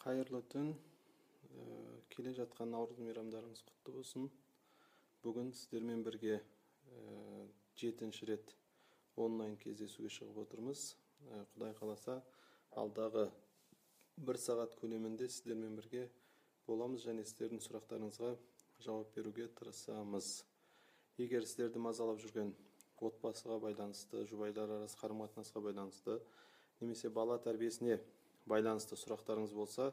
Қайырлы түн. Келе жатқан Наурыз мейрамдарыңыз құтты болсын. Бүгін сіздермен бірге 7-ші рет онлайн кездесуге шығып отырмыз. Құдай қаласа, алдағы 1 сағат көлемінде сіздермен бірге боламыз және сіздердің сұрақтарыңызға жауап беруге тырысамыз. Егер сіздерді мазалап жүрген отбасыға байланысты, жұбайлар арасы қарым-қатынасқа байланысты, немесе бала тәрбиесіне байланысты сұрақтарыңыз болса,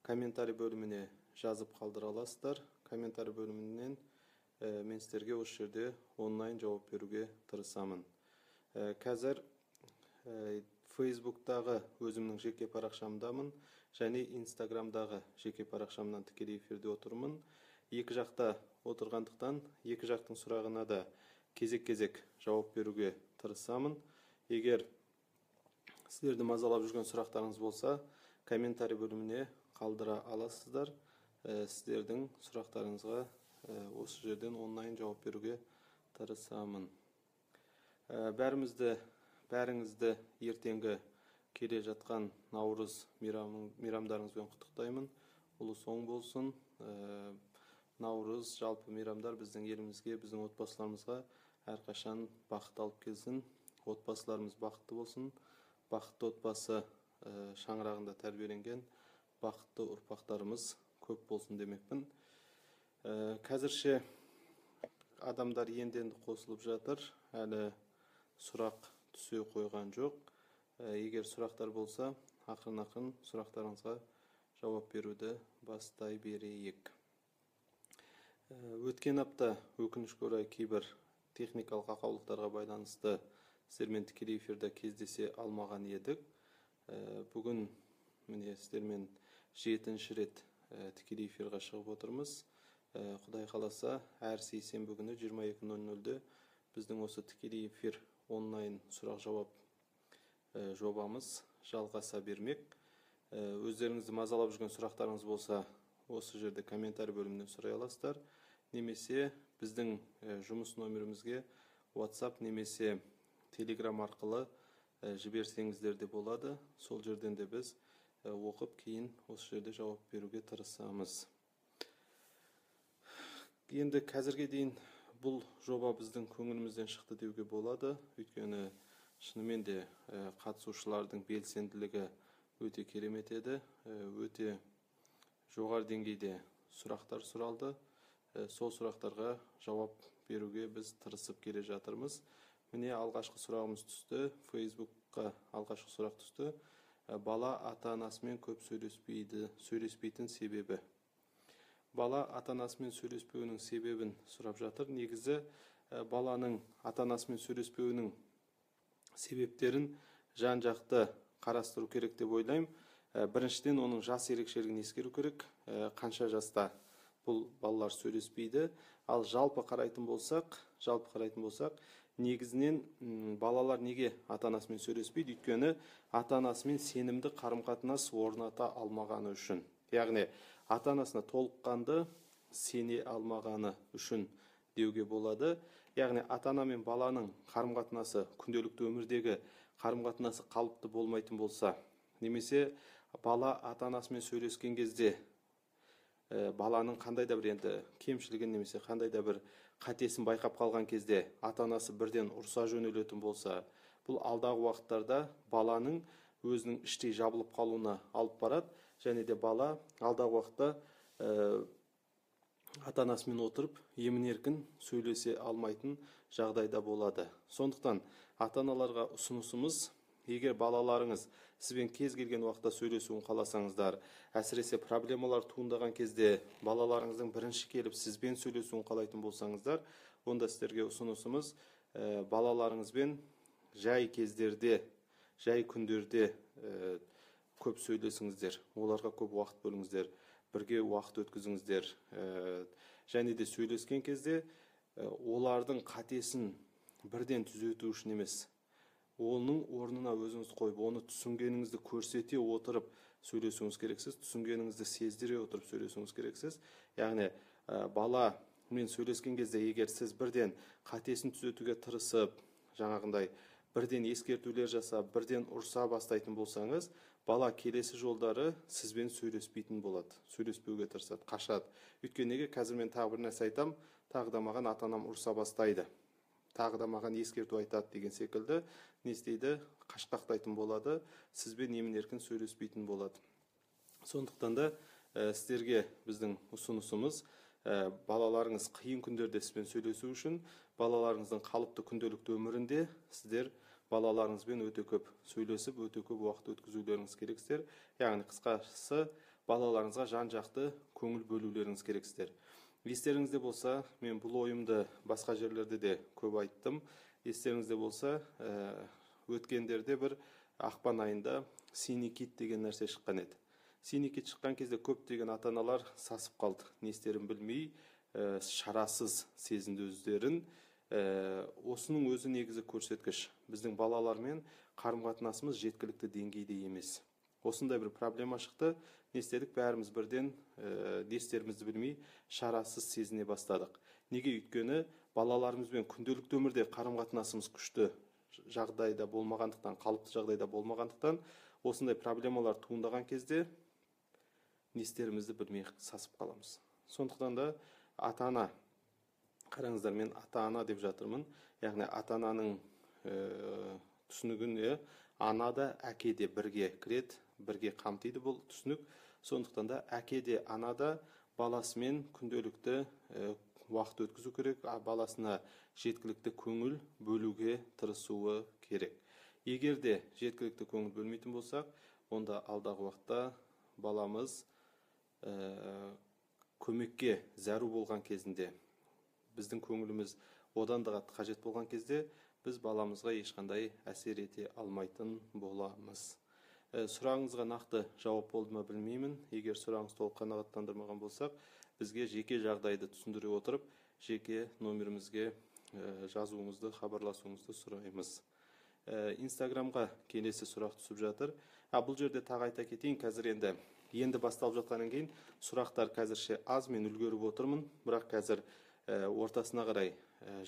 комментарий бөліміне жазып қалдыра аласыздар. Комментарий бөлімінен мен сіздерге осы жерде онлайн жауап беруге тырысамын. Қазір Facebook'тағы өзімнің жеке парақшамдамын және Instagram'дағы жеке парақшамнан тікелей эфирде отырмын. Екі жақта отырғандықтан, екі жақтың сұрағына да кезек-кезек жауап беруге тырысамын. Егер сіздерді мазалап жүрген сұрақтарыңыз болса, комментарий бөліміне қалдыра аласыздар. Сіздердің сұрақтарыңызға осы жерден онлайн жауап беруге тырысамын. Бәріңізді ертеңгі келе жатқан Наурыз мейрамдарыңызбен құттықтаймын. Ұлыс оң болсын. Наурыз жалпы мейрамдар біздің елімізге, біздің отбасыларымызға әрқашан бақыт алып келсін. Отбасыларымыз бақытты болсын. Бақытты отбасы шаңырағында тәрбиеленген бақытты ұрпақтарымыз көп болсын демекпін. Қазірше адамдар енді қосылып жатыр. Әлі сұрақ түсе қойған жоқ. Егер сұрақтар болса, ақырын-ақырын сұрақтарыңызға жауап беруді бастай берейік. Өткен апта өкінішке орай кейбір техникалық ақаулықтарға байланысты сіздермен тікелей эфирде кездесе алмаған едік. Бүгін міне сіздермен 7-ші рет тікелей эфирға шығып отырмыз. Құдай қаласа, әр сейсенбі күні 22:00-де біздің осы тікелей эфир онлайн сұрақ-жауап жобамыз жалғаса бермек. Өздеріңізді мазалап жүрген сұрақтарыңыз болса, осы жерде комментарий бөлімінен сұрай аласыздар. Немесе біздің жұмыс номерімізге WhatsApp немесе Telegram арқылы жіберсеңіздер де болады. Сол жерден де біз оқып, кейін осы жерде жауап беруге тырысамыз. Енді қазірге дейін бұл жоба біздің көңілімізден шықты деуге болады. Өйткені шынымен де қатысушылардың белсенділігі өте керемет еді. Өте жоғары деңгейде сұрақтар сұралды. Сол сұрақтарға жауап беруге біз тырысып келе жатырмыз. Міне алғашқы сұрағымыз түсті. Facebook'қа алғашқы сұрақ түсті. Бала ата-анасымен көп сөйлеспейтін себебі. Бала ата-анасымен сөйлеспеуінің себебін сұрап жатыр. Негізі баланың ата-анасымен сөйлеспеуінің себептерін жан-жақты қарастыру керек деп ойлаймын. Біріншіден оның жас ерекшелігін ескеру керек. Қанша жаста бұл балалар сөйлеспейді. Ал жалпы қарайтын болсақ, негізінен балалар неге ата-анасымен сөйлеспейді? Өйткені ата-анасымен сенімді қарым-қатынас орната алмағаны үшін. Яғни ата-анасына толыққанды сене алмағаны үшін деуге болады. Яғни ата-ана мен баланың қарым-қатынасы, күнделікті өмірдегі қарым-қатынасы қалыпты болмайтын болса, немесе бала ата-анасымен сөйлескен кезде баланың қандай да бір кемшілігін немесе қандай да бір қатесін байқап қалған кезде ата-анасы бірден ұрса жөнелетін болса, бұл алдағы уақыттарда баланың өзінің іштей жабылып қалуына алып барады, және де бала алдағы уақытта ата-анасымен отырып емін-еркін сөйлесе алмайтын жағдайда болады. Сондықтан ата-аналарға ұсынысымыз, егер балаларыңыз сізбен кез келген уақытта сөйлесуін қаласаңыздар, әсіресе проблемалар туындаған кезде балаларыңыздың бірінші келіп сізбен сөйлесуін қалайтын болсаңыздар, онда сіздерге ұсынысымыз балаларыңызбен жай кездерде, жай күндерде көп сөйлесіңіздер, оларға көп уақыт бөліңіздер, бірге уақыт өткізіңіздер. Және де сөйлескен кезде олардың қатесін бірден түзету үшін емес, оның орнына өзіңіз қойып, оны түсінгеніңізді көрсете отырып сөйлесуіңіз керексіз, түсінгеніңізді сездіре отырып сөйлесуіңіз керексіз. Яғни бала мен сөйлескен кезде егер сіз бірден қатесін түзетуге тырысып, жаңағындай бірден ескертулер жасап, бірден ұрса бастайтын болсаңыз, бала келесі жолдары сізбен сөйлеспейтін болады, сөйлеспеуге тырысады, қашады. Өйткені неге? Қазір мен тағы бір нәрсе айтам, тағы да маған ата-анам ұрса бастайды, тағы да маған ескерту айтады деген секілді не істейді? Қашқақтайтын болады, сізбен емін-еркін сөйлеспейтін болады. Сондықтан да сіздерге біздің ұсынысымыз, балаларыңыз қиын күндерде сізбен сөйлесу үшін, балаларыңыздың қалыпты күнделікті өмірінде сіздер балаларыңызбен өте көп сөйлесіп, өте көп уақыт өткізулеріңіз керексіздер. Яғни қысқасы, балаларыңызға жан-жақты көңіл бөлулеріңіз керексіздер. Естеріңізде болса, мен бұл ойымды басқа жерлерде де көп айттым. Естеріңізде болса, өткендерде бір ақпан айында синий кит деген нәрсе шыққан еді. Синий кит шыққан кезде көптеген ата-аналар сасып қалды. Не істерін білмей, шарасыз сезінді өздерін. Осының өзі негізі көрсеткіш. Біздің балалармен қарым-қатынасымыз жеткілікті деңгейде емес. Осындай бір проблема шықты. Не істедік? Бәріміз бірден не істерімізді білмей шарасыз сезіне бастадық. Неге? Өйткені балаларымызбен күнделікті өмірде қарым-қатынасымыз күшті жағдайда болмағандықтан, қалыпты жағдайда болмағандықтан, осындай проблемалар туындаған кезде не істерімізді білмей сасып қаламыз. Сондықтан да ата-ана, қараңыздар, мен ата-ана деп жатырмын. Яғни ата-ананың түсінігіне ана да, әке де бірге кіреді, бірге қамтиды бұл түсінік. Сондықтан да әке де, ана да баласымен күнделікті уақыт өткізу керек, баласына жеткілікті көңіл бөлуге тырысуы керек. Егер де жеткілікті көңіл бөлмейтін болсақ, онда алдағы уақытта баламыз көмекке зәру болған кезінде, біздің көңіліміз одан да қажет болған кезде, біз баламызға ешқандай әсер ете алмайтын боламыз. Сұрағыңызға нақты жауап болды ма білмеймін. Егер сұрағыңыз толық қанағаттандырмаған болсақ, бізге жеке жағдайды түсіндіре отырып, жеке номерімізге жазуыңызды, хабарласуыңызды сұраймыз. Инстаграмға келесі сұрақ түсіп жатыр. Бұл жерде тағы айта кетейін, қазір енді басталып жатқаннан кейін сұрақтар қазірше аз, мен үлгеріп отырмын, бірақ қазір ортасына қарай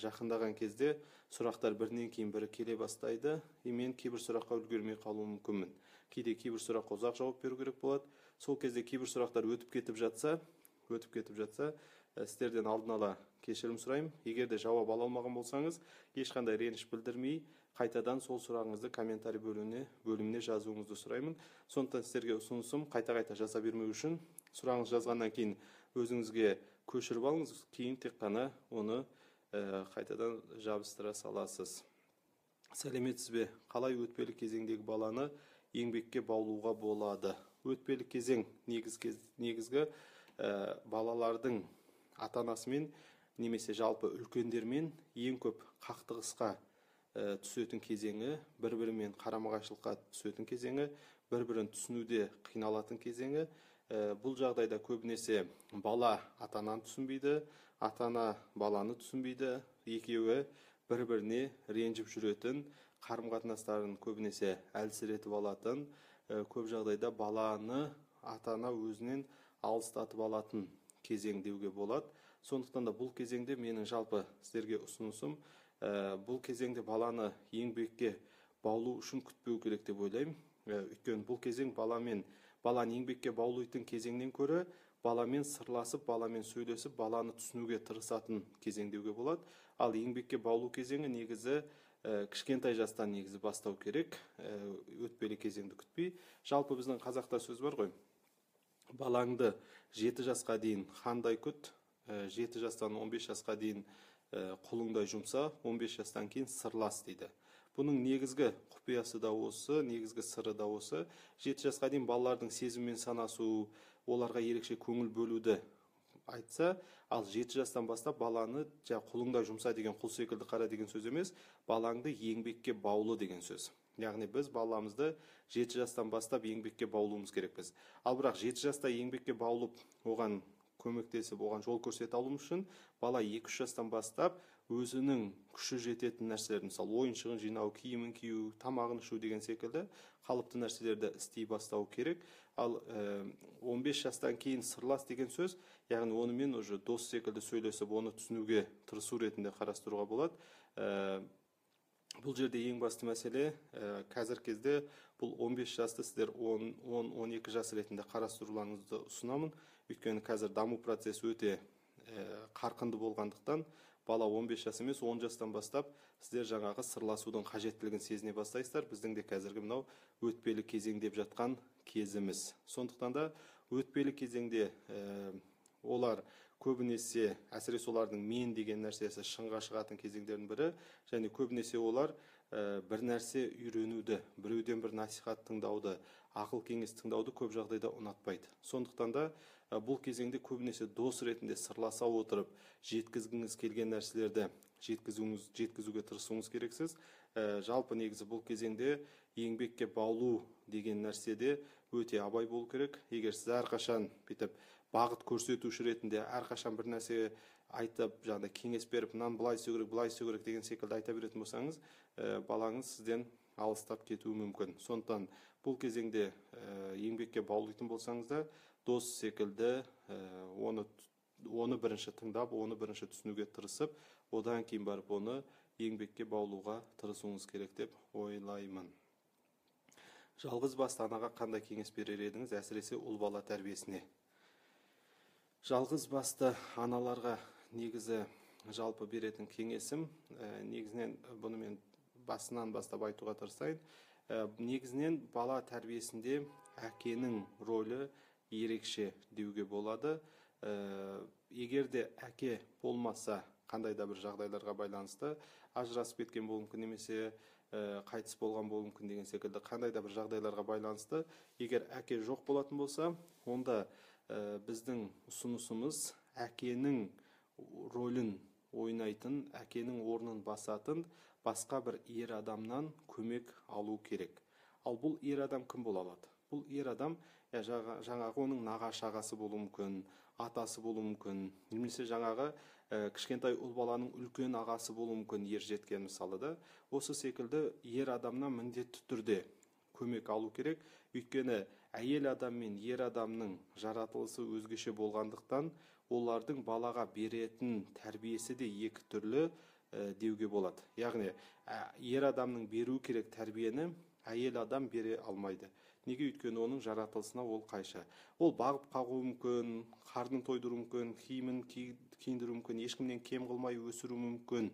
жақындаған кезде сұрақтар бірінен кейін бірі келе бастайды. Мен кейбір сұраққа үлгермей қалуым мүмкінмін. Кейде кейбір сұраққа ұзақ жауап беру керек болады. Сол кезде кейбір сұрақтар өтіп кетіп жатса, сіздерден алдын ала кешірім сұраймын. Егер де жауап ала алмаған болсаңыз, ешқандай реніш білдірмей, қайтадан сол сұрағыңызды комментарий бөліміне жазуыңызды сұраймын. Сондықтан сіздерге ұсынысым, қайта жаза бермеу үшін, сұрағыңыз жазғаннан кейін өзіңізге көшіріп алыңыз, кейін тек қана оны қайтадан жабыстыра саласыз. Сәлеметсіз бе? Қалай өтпелі кезеңдегі баланы еңбекке баулуға болады? Өтпелі кезең негізгі балалардың ата-анасымен немесе жалпы үлкендермен ең көп қақтығысқа түсетін кезеңі, бір-бірімен қарама-қайшылыққа түсетін кезеңі, бір-бірін түсінуде қиналатын кезеңі. Бұл жағдайда көбінесе бала ата-ананы түсінбейді, ата-ана баланы түсінбейді, екеуі бір-біріне ренжіп жүретін, қарым-қатынастарын көбінесе әлсіретіп алатын, көп жағдайда баланы ата-ана өзінен алыстатып алатын кезең деуге болады. Сондықтан да бұл кезеңде менің жалпы сіздерге ұсынысым, бұл кезеңде баланы еңбекке баулу үшін күтпеу керек деп ойлаймын. Өйткені бұл кезең баланы еңбекке баулайтын кезеңнен көрі, баламен сырласып, баламен сөйлесіп, баланы түсінуге тырысатын кезең деуге болады. Ал еңбекке баулу кезеңі негізі кішкентай жастан негізі бастау керек, өтпелі кезеңді күтпей. Жалпы біздің қазақта сөз бар ғой, балаңды 7 жасқа дейін хандай күт, 7 жастан 15 жасқа дейін құлыңдай жұмса, 15 жастан кейін сырлас дейді. Бұның негізгі құпиясы да осы, негізгі сыры да осы. 7 жасқа дейін балалардың сезіммен санасу, оларға ерекше көңіл бөлуді айтса, ал 7 жастан бастап баланы құлыңдай жұмса деген, құл секілді қара деген сөз емес, балаңды еңбекке баулы деген сөз. Яғни біз баламызды 7 жастан бастап еңбекке баулуымыз керекпіз. Ал бірақ 7 жаста еңбекке баулып, оған көмектесіп, оған жол көрсете алуымыз үшін бала 2-3 жастан бастап өзінің күші жететін нәрселер, мысалы ойыншығын жинау, киімін кию, тамағын ішу деген секілді қалыпты нәрселерді істей бастау керек. Ал 15 жастан кейін сырлас деген сөз, яғни онымен уже дос секілді сөйлесіп, оны түсінуге тырысу ретінде қарастыруға болады. Бұл жерде ең басты мәселе қазіргі кезде бұл 15 жасты сіздер 10-12 жас ретінде қарастыруларыңызды ұсынамын. Өйткені қазір даму процесі өте қарқынды болғандықтан бала 15 жас емес 10 жастан бастап сіздер жаңағы сырласудың қажеттілігін сезіне бастайсыздар. Біздің де қазіргі мынау өтпелі кезең деп жатқан кезіміз. Сондықтан да өтпелі кезеңде олар көбінесе, әсіресе олардың мен деген нәрсесі шыңға шығатын кезеңдердің бірі, және көбінесе олар бір нәрсе үйренуді, біреуден бір насихат тыңдауды, ақыл кеңес тыңдауды көп жағдайда ұнатпайды. Сондықтан да бұл кезеңде көбінесе дос ретінде сырласа отырып, жеткізгіңіз келген нәрселерді жеткізуге тырысуыңыз керексіз. Жалпы негізі бұл кезеңде еңбекке баулу деген нәрседе өте абай болу керек. Егер сіз әрқашан бүйтіп бағыт көрсетуші ретінде әрқашан бір нәрсе айтып, жаңағыдай кеңес беріп, мынаны былай істеу керек, былай істеу керек деген секілді айта беретін болсаңыз, балаңыз сізден алыстап кетуі мүмкін. Сондықтан бұл кезеңде еңбекке баулайтын болсаңыз да, дос секілді оны бірінші тыңдап, оны бірінші түсінуге тырысып, одан кейін барып оны еңбекке баулуға тырысуыңыз керек деп ойлаймын. Жалғыз басты анаға қандай кеңес берер едіңіз, әсіресе ұл бала тәрбиесіне? Жалғыз басты аналарға негізі жалпы беретін кеңесім, негізінен бұны мен басынан бастап айтуға тырысайын. Негізінен бала тәрбиесінде әкенің рөлі ерекше деуге болады. Егер де әке болмаса, қандай да бір жағдайларға байланысты ажырасып кеткен болуы мүмкін, немесе қайтыс болған болуы мүмкін деген секілді қандай да бір жағдайларға байланысты, егер әке жоқ болатын болса, онда біздің ұсынысымыз әкенің рөлін ойнайтын, әкенің орнын басатын басқа бір ер адамнан көмек алу керек. Ал бұл ер адам кім бола алады? Бұл ер адам жаңағы оның нағашы ағасы болуы мүмкін, атасы болуы мүмкін, немесе жаңағы кішкентай ұл баланың үлкен ағасы болуы мүмкін, ер жеткен мысалы да. Осы секілді ер адамнан міндетті түрде көмек алу керек. Өйткені әйел адам мен ер адамның жаратылысы өзгеше болғандықтан, олардың балаға беретін тәрбиесі де екі түрлі деуге болады. Яғни, ер адамның беру керек тәрбиені әйел адам бере алмайды. Неге? Өйткені оның жаратылысына ол қайшы. Ол бағып қағу мүмкін, қарнын тойдыру мүмкін, киімін киіндіру мүмкін, ешкімнен кем қылмай өсіру мүмкін.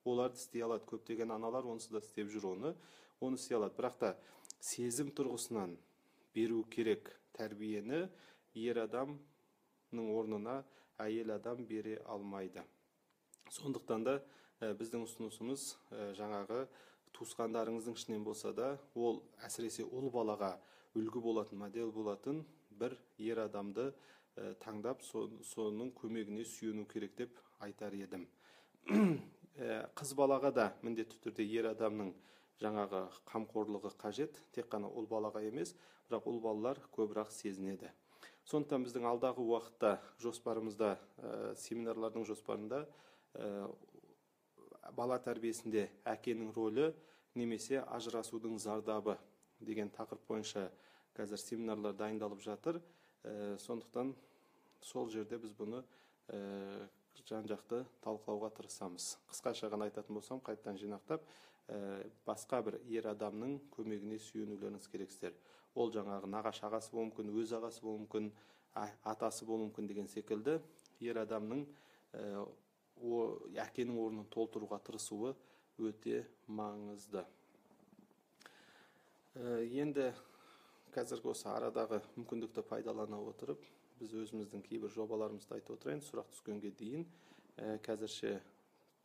Оларды істей алады. Көптеген аналар онсыз да істеп жүр оны істей алады. Бірақ та сезім тұрғысынан беру керек тәрбиені ер адамның орнына әйел адам бере алмайды. Сондықтан да біздің ұсынысымыз жаңағы туысқандарыңыздың ішінен болса да, ол әсіресе ұл балаға үлгі болатын, модель болатын бір ер адамды таңдап, соның көмегіне сүйену керек деп айтар едім. Қыз балаға да міндетті түрде ер адамның жаңағы қамқорлығы қажет, тек қана ұл балаға емес, бірақ ұл балалар көбірек сезінеді. Сондықтан біздің алдағы уақытта жоспарымызда, семинарлардың жоспарында бала тәрбиесінде әкенің рөлі немесе ажырасудың зардабы деген тақырып бойынша қазір семинарлар дайындалып жатыр. Сондықтан сол жерде біз бұны жан-жақты талқылауға тырысамыз. Қысқаша ғана айтатын болсам, қайтадан жинақтап, басқа бір ер адамның көмегіне сүйенулеріңіз керексіздер. Ол жаңағы нағашы ағасы болуы мүмкін, өз ағасы болуы мүмкін, атасы болуы мүмкін деген секілді ер адамның әкенің орнын толтыруға тырысуы өте маңызды. Енді қазіргі осы арадағы мүмкіндікті пайдалана отырып, біз өзіміздің кейбір жобаларымызды айтып отырайын. Сұрақ түскенге дейін қазірше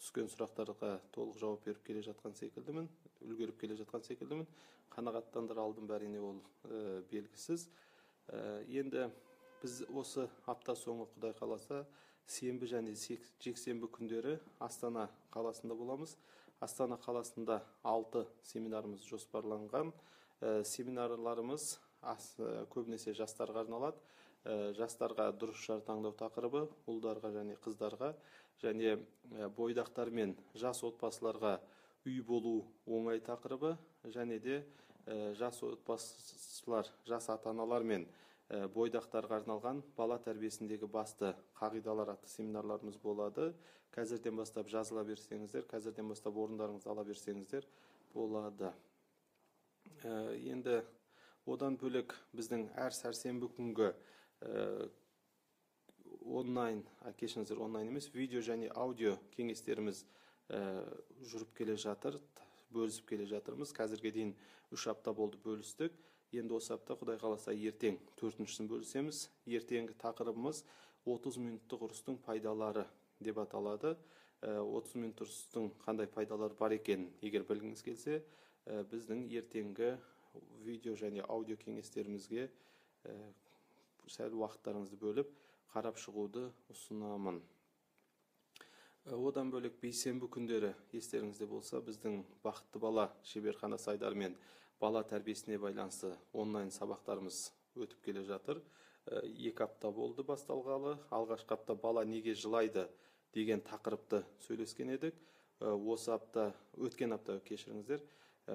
түскен сұрақтарға толық жауап беріп келе жатқан секілдімін, үлгеріп келе жатқан секілдімін. Қанағаттандыра алдым ба, әрине ол белгісіз. Енді біз осы апта соңы, Құдай қаласа, сенбі және жексенбі күндері Астана қаласында боламыз. Астана қаласында 6 семинарымыз жоспарланған. Семинарларымыз көбінесе жастарға арналады. Жастарға дұрыс жар таңдау тақырыбы, ұлдарға және қыздарға, және бойдақтар мен жас отбасыларға үй болу оңай тақырыбы, және де жас отбасылар, жас ата-аналар мен бойдақтарға арналған бала тәрбиесіндегі басты қағидалар атты семинарларымыз болады. Қазірден бастап жазыла берсеңіздер, қазірден бастап орындарыңызды ала берсеңіздер болады. Енді одан бөлек біздің әр сәрсенбі күнгі онлайн, кешіріңіздер, онлайн емес, видео және аудио кеңестеріміз жүріп келе жатыр, бөлісіп келе жатырмыз. Қазірге дейін 3 апта болды бөлістік. Енді осы апта Құдай қаласа ертең 4-шісін бөлісеміз. Ертеңгі тақырыбымыз 30 минуттық ұрыстың пайдалары деп аталады. 30 минуттық ұрыстың қандай пайдалары бар екенін егер білгіңіз келсе, біздің ертеңгі видео және аудио кеңестерімізге сәл уақыттарыңызды бөліп қарап шығуды ұсынамын. Одан бөлек бейсенбі күндері естеріңізде болса, біздің бақытты бала шеберханасы айдарымен бала тәрбиесіне байланысты онлайн сабақтарымыз өтіп келе жатыр. 2 апта болды басталғалы. Алғашқы апта бала неге жылайды деген тақырыпты сөйлескен едік. Осы апта, өткен апта кешіріңіздер,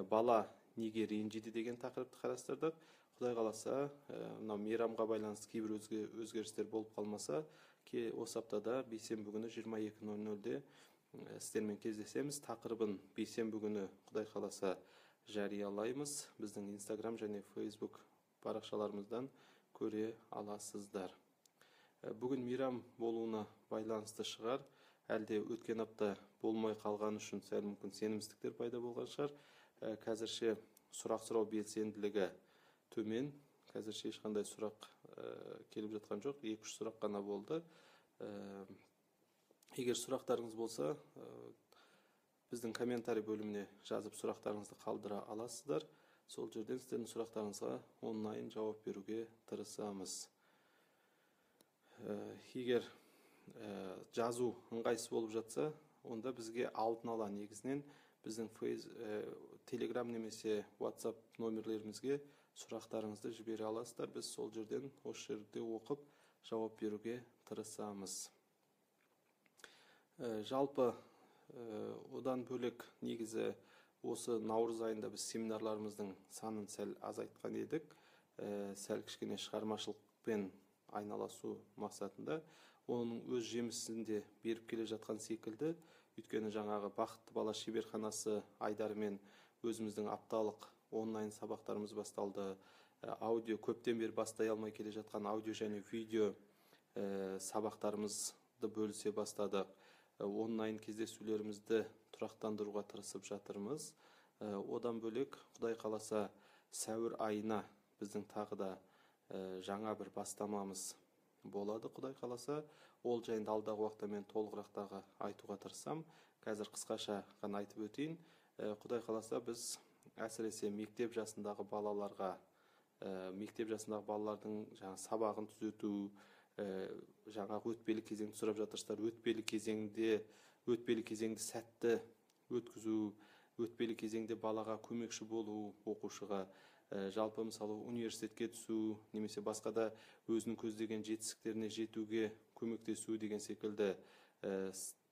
бала неге ренжиді деген тақырыпты қарастырдық. Құдай қаласа, мейрамға байланысты кейбір өзгерістер болып қалмаса, осы аптада бейсенбі күні 22:00-де сіздермен кездесеміз. Тақырыбын бейсенбі күні Құдай қаласа жариялаймыз. Біздің Instagram және Facebook парақшаларымыздан көре аласыздар. Бүгін мейрам болуына байланысты шығар, әлде өткен апта болмай қалған үшін сәл мүмкін сенімсіздіктер пайда болған шығар. Қазірше сұрақ сұрау белсенділігі төмен. Қазірше ешқандай сұрақ келіп жатқан жоқ. 2-3 сұрақ қана болды. Егер сұрақтарыңыз болса, біздің комментарий бөліміне жазып сұрақтарыңызды қалдыра аласыздар. Сол жерден сіздердің сұрақтарыңызға онлайн жауап беруге тырысамыз. Егер жазу ыңғайсыз болып жатса, онда бізге алдын ала негізінен біздің Telegram немесе WhatsApp номерлерімізге сұрақтарыңызды жібере аласыздар. Біз сол жерден осы жерде оқып жауап беруге тырысамыз. Жалпы одан бөлек негізі осы наурыз айында біз семинарларымыздың санын сәл азайтқан едік. Сәл кішкене шығармашылықпен айналасу мақсатында. Оның өз жемісін де беріп келе жатқан секілді. Өйткені жаңағы бақытты бала шеберханасы айдарымен өзіміздің апталық онлайн сабақтарымыз басталды. Аудио көптен бері бастай алмай келе жатқан аудио және видео сабақтарымызды бөлісе бастадық. Онлайн кездесулерімізді тұрақтандыруға тырысып жатырмыз. Одан бөлек, Құдай қаласа, сәуір айына біздің тағы да жаңа бір бастамамыз болады, Құдай қаласа. Ол жайында алдағы уақытта мен толығырақ айтуға тырысам. Қазір қысқаша ғана айтып өтейін. Құдай қаласа, біз әсіресе мектеп жасындағы балаларға, мектеп жасындағы балалардың сабағын түзету, жаңағы өтпелі кезеңді сұрап жатырсыздар. Өтпелі кезеңді сәтті өткізу, өтпелі кезеңде балаға көмекші болу, оқушыға, жалпы мысалы университетке түсу, немесе басқа да өзінің көздеген жетістіктеріне жетуге көмектесу деген секілді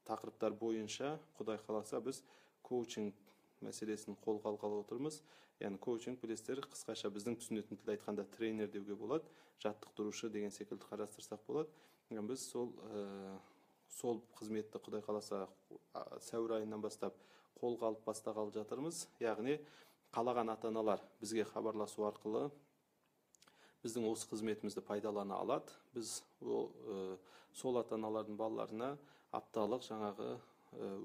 тақырыптар бойынша Құдай қаласа біз коучинг мәселесін қолға алғалы отырмыз. Яғни коучинг білесіздер, қысқаша біздің түсінетін тіл айтқанда тренер деуге болады, жаттықтырушы деген секілді қарастырсақ болады. Біз сол қызметті Құдай қаласа сәуір айынан бастап қолға алып бастағалы жатырмыз. Яғни қалаған ата-аналар бізге хабарласу арқылы біздің осы қызметімізді пайдалана алады. Біз сол ата-аналардың балаларына апталық жаңағы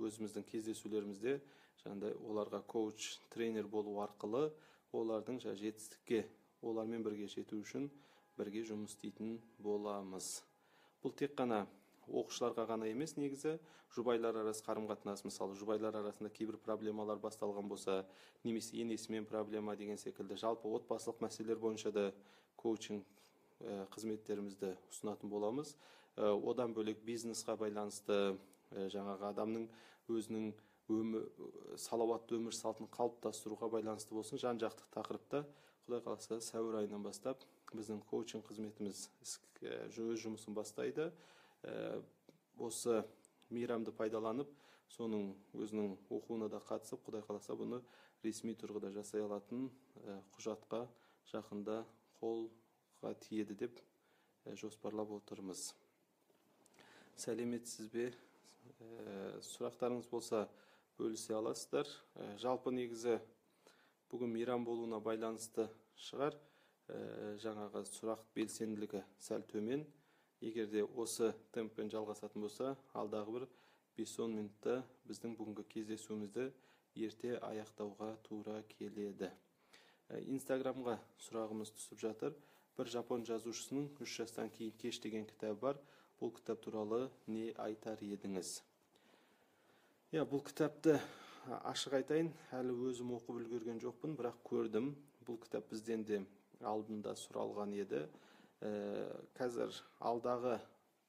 өзіміздің кездесулерімізде оларға коуч, тренер болу арқылы олардың жетістікке, олармен бірге жету үшін бірге жұмыс істейтін боламыз. Бұл тек қана оқушыларға ғана емес, негізі жұбайлар арасы қарым-қатынас, мысалы жұбайлар арасында кейбір проблемалар басталған болса, немесе енесімен проблема деген секілді жалпы отбасылық мәселелер бойынша да коучинг қызметтерімізді ұсынатын боламыз. Одан бөлек бизнесқа байланысты, жаңағы адамның өзінің салауатты өмір салтын қалыптастыруға байланысты болсын, жан-жақты тақырыпта Құдай қаласа сәуір айынан бастап біздің коучинг қызметіміз өз жұмысын бастайды. Осы мейрамды пайдаланып, соның өзінің оқуына да қатысып, Құдай қаласа бұны ресми тұрғыда жасай алатын құжатқа жақында қол жұмысқа тиеді деп жоспарлап отырмыз. Сәлеметсіз бе? Сұрақтарыңыз болса бөлісе аласыздар. Жалпы негізі бүгін мейрам болуына байланысты шығар. Жаңағы сұрақ белсенділігі сәл төмен. Егерде осы темппен жалғасатын болса, алдағы бір 5-10 минутта біздің бүгінгі кездесуімізді ерте аяқтауға тура келеді. Инстаграмға сұрағымыз түсіп жатыр. Бір жапон жазушысының 3 жастан кейін кеш деген кітабы бар. Бұл кітап туралы не айтар едіңіз? Бұл кітапты ашық айтайын, әлі өзім оқып үлгерген жоқпын, бірақ көрдім. Бұл кітап бізден де алдында сұралған еді. Қазір алдағы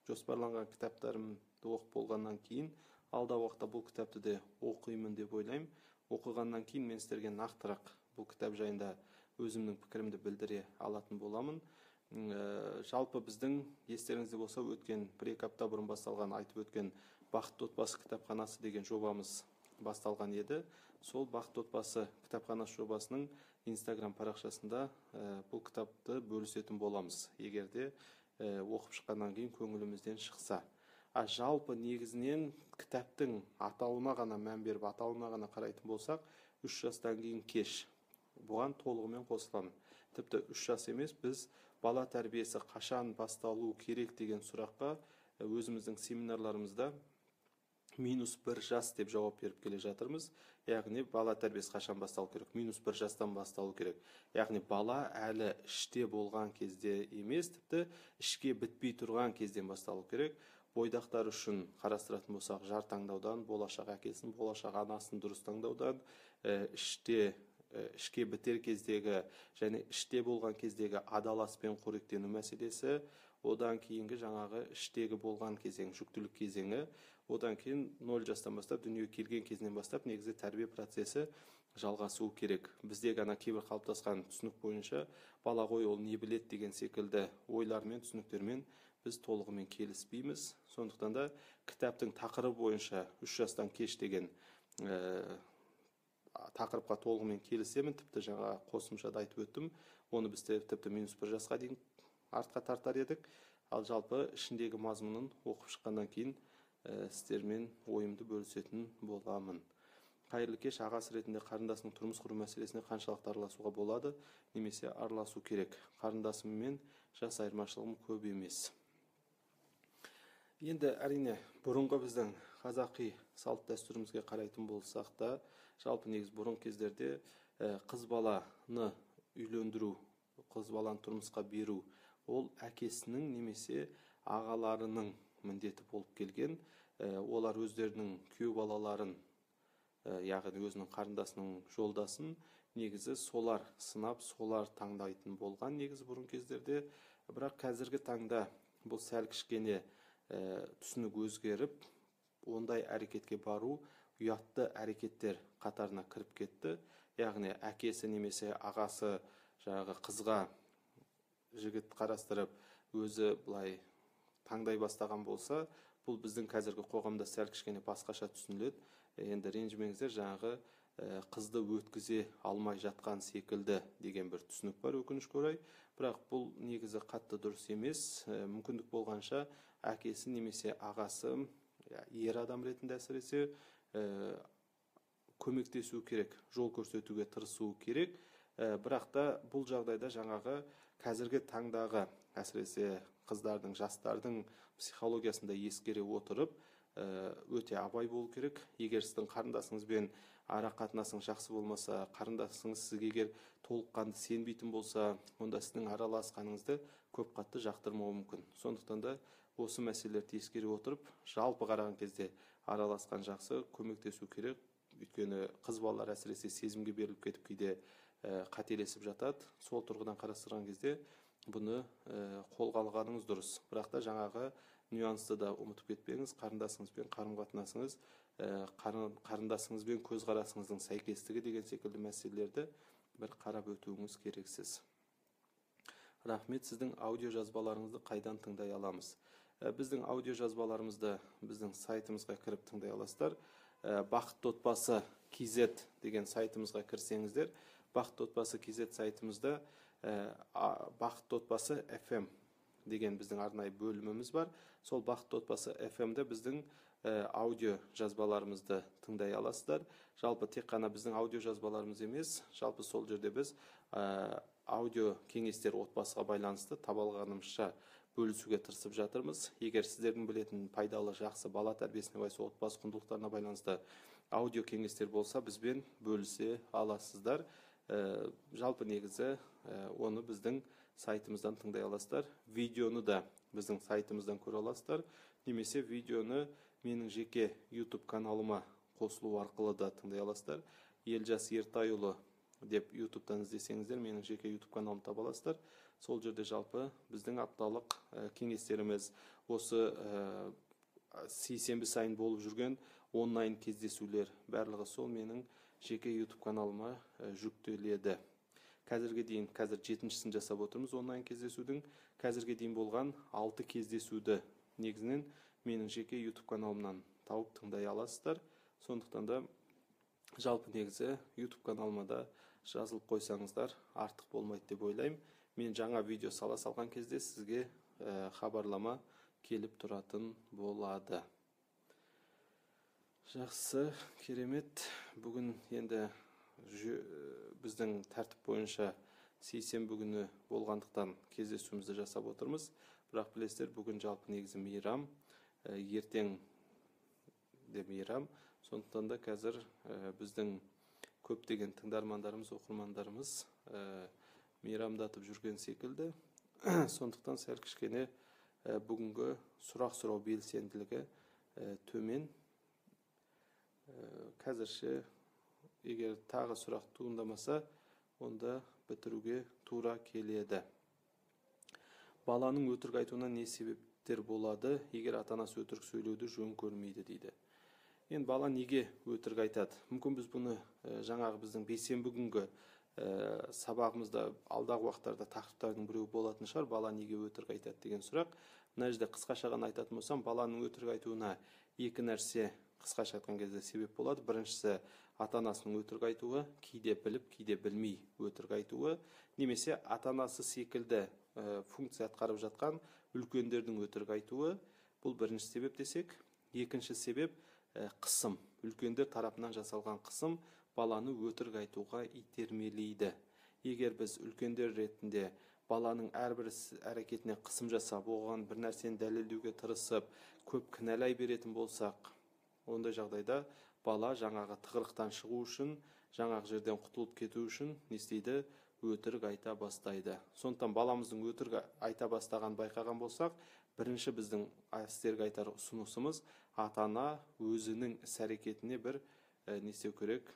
жоспарланған кітаптарымды оқып болғаннан кейін, алдағы уақытта бұл кітапты де оқимын деп ойлаймын. Оқығаннан кейін мен сіздерге нақтырақ бұл кітап жайында өзімнің пікірімді білдіре алатын боламын. Жалпы біздің, естеріңізде болса, өткен 1-2 апта бұрын басталған, айтып өткен Бақытты отбасы кітапханасы деген жобамыз басталған еді. Сол Бақытты отбасы кітапханасы жобасының Инстаграм парақшасында бұл кітапты бөлісетін боламыз, егерде оқып шыққаннан кейін көңілімізден шықса. Жалпы негізінен кітаптың атауына ғана мән беріп, атауына ғана қарайтын болсақ, 3 жастан кейін кеш. Бұған толығымен қосыламын. Тіпті 3 жас емес, біз бала тәрбиесі қашан басталу керек деген сұраққа өзіміздің семинарларымызда -1 жас деп жауап беріп келе жатырмыз. Яғни бала тәрбиесі қашан басталу керек? -1 жастан басталу керек. Яғни бала әлі іште болған кезде емес, тіпті ішке бітпей тұрған кезден басталу керек. Бойдақтар үшін қарастыратын болсақ, жар таңдаудан, болашақ әкесін, болашақ анасын дұрыс таңдаудан, ішке бітер кездегі және іште болған кездегі адаласпен қоректену мәселесі, одан кейінгі жаңағы іштегі болған кезең, жүктілік кезеңі, одан кейін 0 жастан бастап, дүниеге келген кезінен бастап, негізі тәрбие процесі жалғасуы керек. Бізде ғана кейбір қалыптасқан түсінік бойынша бала ғой ол не білет деген секілді ойлармен, түсініктермен біз толығымен келіспейміз. Сондықтан да кітаптың тақырыбы бойынша 3 жастан кеш деген тақырыпқа толығымен келісемін. Тіпті жаңа қосымшада айтып өттім. Оны біз тіпті -1 жасқа дейін артқа тартар едік. Ал жалпы ішіндегі мазмұнын оқып шыққаннан кейін сіздермен ойымды бөлісетін боламын. Қайырлы кеш, ағасы ретінде қарындасының тұрмыс құру мәселесіне қаншалықты араласуға болады, немесе араласу керек? Қарындасыммен жас айырмашылығым көп емес. Енді әрине бұрынғы біздің қазақи салт дәстүрімізге қарайтын болсақ та, жалпы негіз бұрын кездерде қыз баланы үйлендіру, қыз баланы тұрмысқа беру, ол әкесінің немесе ағаларының міндеті болып келген. Олар өздерінің күйеу балаларын, яғни өзінің қарындасының жолдасын негізі солар сынап, солар таңдайтын болған негізі бұрын кездерде. Бірақ қазіргі таңда бұл сәл кішкене түсінік өзгеріп, ондай әрекетке бару ұятты әрекеттер қатарына кіріп кетті. Яғни әкесі немесе ағасы жаңағы қызға жігіт қарастырып, өзі былай таңдай бастаған болса, бұл біздің қазіргі қоғамда сәл кішкене басқаша түсініледі. Енді ренжімеңіздер, жаңағы қызды өткізе алмай жатқан секілді деген бір түсінік бар, өкінішке орай. Бірақ бұл негізі қатты дұрыс емес. Мүмкіндік болғанша әкесі немесе ағасы, ер адам ретінде әсіресе көмектесу керек, жол көрсетуге тырысу керек. Бірақ та бұл жағдайда жаңағы қазіргі таңдағы әсіресе қыздардың, жастардың психологиясында ескере отырып, өте абай болу керек. Егер сіздің қарындасыңызбен ара қатынасыңыз жақсы болмаса, қарындасыңыз сізге егер толыққанды сенбейтін болса, онда сіздің араласқаныңызды көп қатты жақтырмауы мүмкін. Сондықтан да осы мәселелерді ескере отырып, жалпы қараған кезде араласқан жақсы, көмектесу керек. Өйткені қыз балалар әсіресе сезімге беріліп кетіп кейде қателесіп жатады. Сол тұрғыдан қарастырған кезде бұны қолға алғаныңыз дұрыс. Бірақ та жаңағы нюансты да ұмытып кетпеңіз. Қарындасыңызбен қарым-қатынасыңыз, қарындасыңызбен көзқарасыңыздың сәйкестігі деген секілді мәселелерді бір қарап өтуіңіз керексіз. Рахмет, сіздің аудио жазбаларыңызды қайдан тыңдай аламыз? Біздің аудио жазбаларымызды біздің сайтымызға кіріп тыңдай аласыздар. Бақытты отбасы KZ деген сайтымызға кірсеңіздер, Бақытты отбасы KZ сайтымызда Бақытты отбасы FM деген біздің арнайы бөліміміз бар. Сол Бақытты отбасы FM-де біздің аудио жазбаларымызды тыңдай аласыздар. Жалпы тек қана біздің аудио жазбаларымыз емес, жалпы сол жерде біз аудио кеңестер отбасыға байланысты табалғанымызша бөлісуге тырысып жатырмыз. Егер сіздердің білетін пайдалы, жақсы бала тәрбиесіне байланысты, отбасы құндылықтарына байланысты аудио кеңестер болса, бізбен бөлісе аласыздар. Жалпы негізі оны біздің сайтымыздан тыңдай аласыздар. Видеоны да біздің сайтымыздан көре аласыздар. Немесе видеоны менің жеке YouTube каналыма қосылу арқылы да тыңдай аласыздар. Елжас Ертайұлы деп YouTube-тан іздесеңіздер, менің жеке YouTube каналымды таба аласыздар. Сол жерде жалпы біздің апталық кеңестеріміз, осы сейсенбі сайын болып жүрген онлайн кездесулер барлығы сол менің жеке YouTube каналыма жүктеледі. Қазір 7-шісін жасап отырмыз онлайн кездесудің. Қазірге дейін болған 6 кездесуді негізінен менің жеке YouTube каналымнан тауып тыңдай аласыздар. Сондықтан да жалпы негізі YouTube каналыма да жазылып қойсаңыздар артық болмайды деп ойлаймын. Мен жаңа видео сала салған кезде сізге хабарлама келіп тұратын болады. Жақсы, керемет. Бүгін енді біздің тәртіп бойынша сейсенбі күні болғандықтан кездесуімізді жасап отырмыз. Бірақ білесіздер, бүгін жалпы негізі мейрам, ертең де мейрам. Сондықтан да қазір біздің көптеген тыңдармандарымыз, оқырмандарымыз мейрамдатып жүрген секілді. Сондықтан сәл кішкене бүгінгі сұрақ сұрау белсенділігі төмен. Қазірше егер тағы сұрақ туындамаса, онда бітіруге тура келеді. Баланың өтірік айтуына не себептер болады, егер ата-анасы өтірік сөйлеуді жөн көрмейді дейді. Енді бала неге өтірік айтады? Мүмкін біз бұны жаңағы біздің бейсенбі күнгі сабағымызда алдағы уақыттарда тақырыптардың біреуі болатын шығар, бала неге өтірік айтады деген сұрақ. Мына жерде қысқаша ғана айтатын болсам, баланың өтірік айтуына екі нәрсе қысқаша айтқан кезде себеп болады. Біріншісі, ата-анасының өтірік айтуы, кейде біліп, кейде білмей өтірік айтуы, немесе ата-анасы секілді функция атқарып жатқан үлкендердің өтірік айтуы. Бұл бірінші себеп десек. Екінші себеп қысым. Үлкендер тарапынан жасалған қысым баланы өтірік айтуға итермелейді. Егер біз үлкендер ретінде баланың әрбір әрекетіне қысым жасап, оған бір нәрсені дәлелдеуге тырысып, көп кінәлай беретін болсақ, ондай жағдайда бала жаңағы тығырықтан шығу үшін, жаңағы жерден құтылып кету үшін не істейді? Өтірік айта бастайды. Сондықтан баламыздың өтірік айта бастаған байқаған болсақ, бірінші біздің сіздерге айтар ұсынысымыз, ата-ана өзінің іс-әрекетіне бір не істеу керек?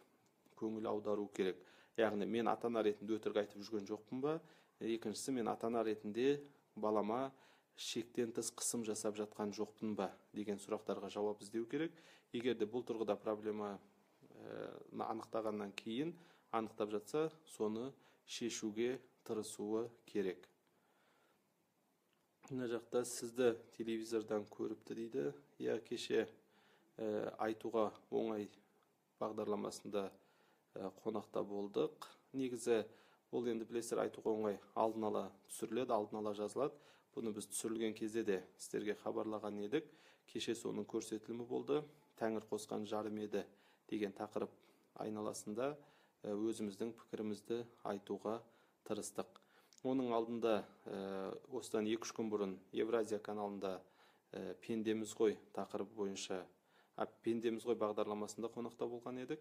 Көңіл аудару керек. Яғни мен ата-ана ретінде өтірік айтып жүрген жоқпын ба? Екіншісі, мен ата-ана ретінде балама шектен тыс қысым жасап жатқан жоқпын ба деген сұрақтарға жауап іздеу керек. Егер де бұл тұрғыда проблема анықтағаннан кейін анықтап жатса, соны шешуге тырысуы керек. Мына жақта сізді телевизордан көріпті дейді. Я кеше айтуға оңай бағдарламасында қонақта болдық. Негізі ол енді білесіздер, айтуға оңай алдын ала түсіріледі, алдын ала жазылады. Бұны біз түсірілген кезде де сіздерге хабарлаған едік. Кеше соның көрсетілімі болды. Тәңір қосқан жарым еді деген тақырып айналасында өзіміздің пікірімізді айтуға тырыстық. Оның алдында осыдан 2-3 күн бұрын Евразия каналында Пендеміз ғой тақырыбы бойынша Пендеміз ғой бағдарламасында қонақта болған едік.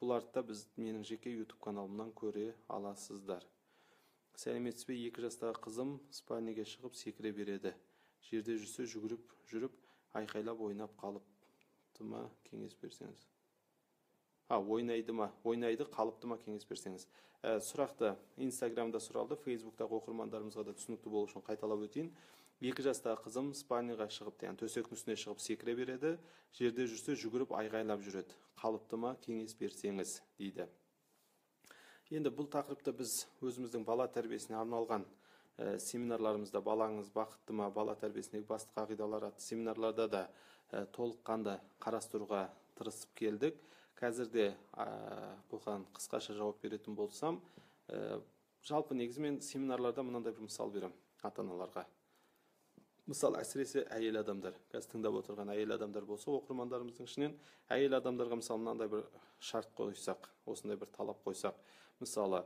Бұларды біз менің жеке YouTube каналымнан көре аласыздар. Сәлеметсіз бе, 2 жастағы қызым спальниге шығып секіре береді. Жерде жүрсе жүріп айқайлап ойнап қалыпты ма, кеңес берсеңіз? Ойнайды ма? Ойнайды, қалыпты ма, кеңес берсеңіз? Сұрақты Инстаграмда сұралды, Фейсбуктағы оқырмандарымызға да түсінікті болу үшін қайталап өтейін. 2 жастағы қызым спальниға шығып, төсектің үстіне шығып секіре береді. Жерде жүрсе жүріп айғайлап жүреді. Қалыпты ма, кеңес берсеңіз дейді. Енді бұл тақырыпты біз өзіміздің бала тәрбиесіне арналған семинарларымызда балаңыз бақытты ма, бала тәрбиесіндегі басты қағидалар атты семинарларда да толыққанды қарастыруға тырысып келдік. Қазірде бұған қысқаша жауап беретін болсам, жалпы негізі мен семинарларда мынандай бір мысал беремін ата-аналарға. Мысалы, әсіресе әйел адамдар, қазір тыңдап отырған әйел адамдар болса, оқырмандарымыздың ішінен әйел адамдарға мысалы мынандай бір шарт қойсақ, осындай бір талап қойсақ, мысалы,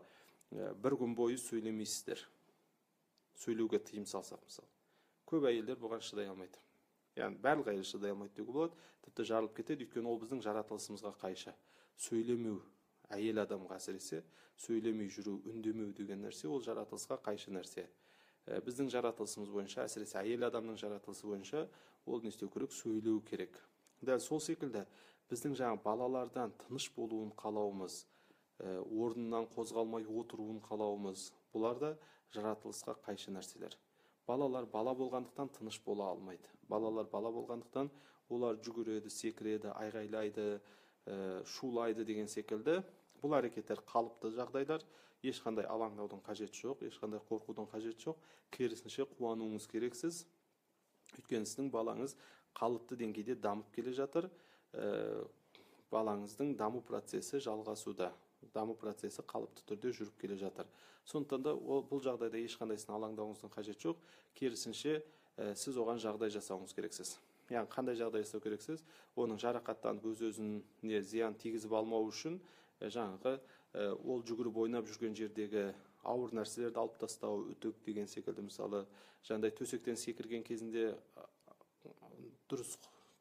бір күн бойы сөйлемейсіздер, сөйлеуге тыйым салсақ, мысалы, көп әйелдер бұған шыдай алмайды. Яғни барлық әйел шыдай алмайды деуге болады, тіпті жарылып кетеді, өйткені ол біздің жаратылысымызға қайшы. Сөйлемеу, әйел адамға әсіресе сөйлемей жүру, үндемеу деген нәрсе, ол жаратылысқа қайшы нәрсе. Біздің жаратылысымыз бойынша, әсіресе әйел адамның жаратылысы бойынша, ол не істеу керек? Сөйлеу керек. Дәл сол секілді біздің жаңа балалардан тыныш болуын қалауымыз, орнынан қозғалмай отыруын қалауымыз, бұлар да жаратылысқа қайшы нәрселер. Балалар бала болғандықтан тыныш бола алмайды. Балалар бала болғандықтан олар жүгіреді, секіреді, айғайлайды, шулайды деген секілді. Бұл әрекеттер қалыпты жағдайлар, ешқандай алаңдаудың қажеті жоқ, ешқандай қорқудың қажеті жоқ. Керісінше қуануыңыз керексіз. Өйткені сіздің балаңыз қалыпты деңгейде дамып келе жатыр. Балаңыздың даму процесі жалғасуда. Даму процесі қалыпты түрде жүріп келе жатыр. Сондықтан да бұл жағдайда ешқандайсын алаңдауыңыздың қажеті жоқ. Керісінше сіз оған жағдай жасауыңыз керексіз. Яғни қандай жағдай жасау керексіз? Оның жарақаттанып өз-өзіне зиян тигізіп алмау үшін жаңағы ол жүгіріп ойнап жүрген жердегі ауыр нәрселерді алып тастау, үтік деген секілді, мысалы, жаңағыдай төсектен секірген кезінде дұрыс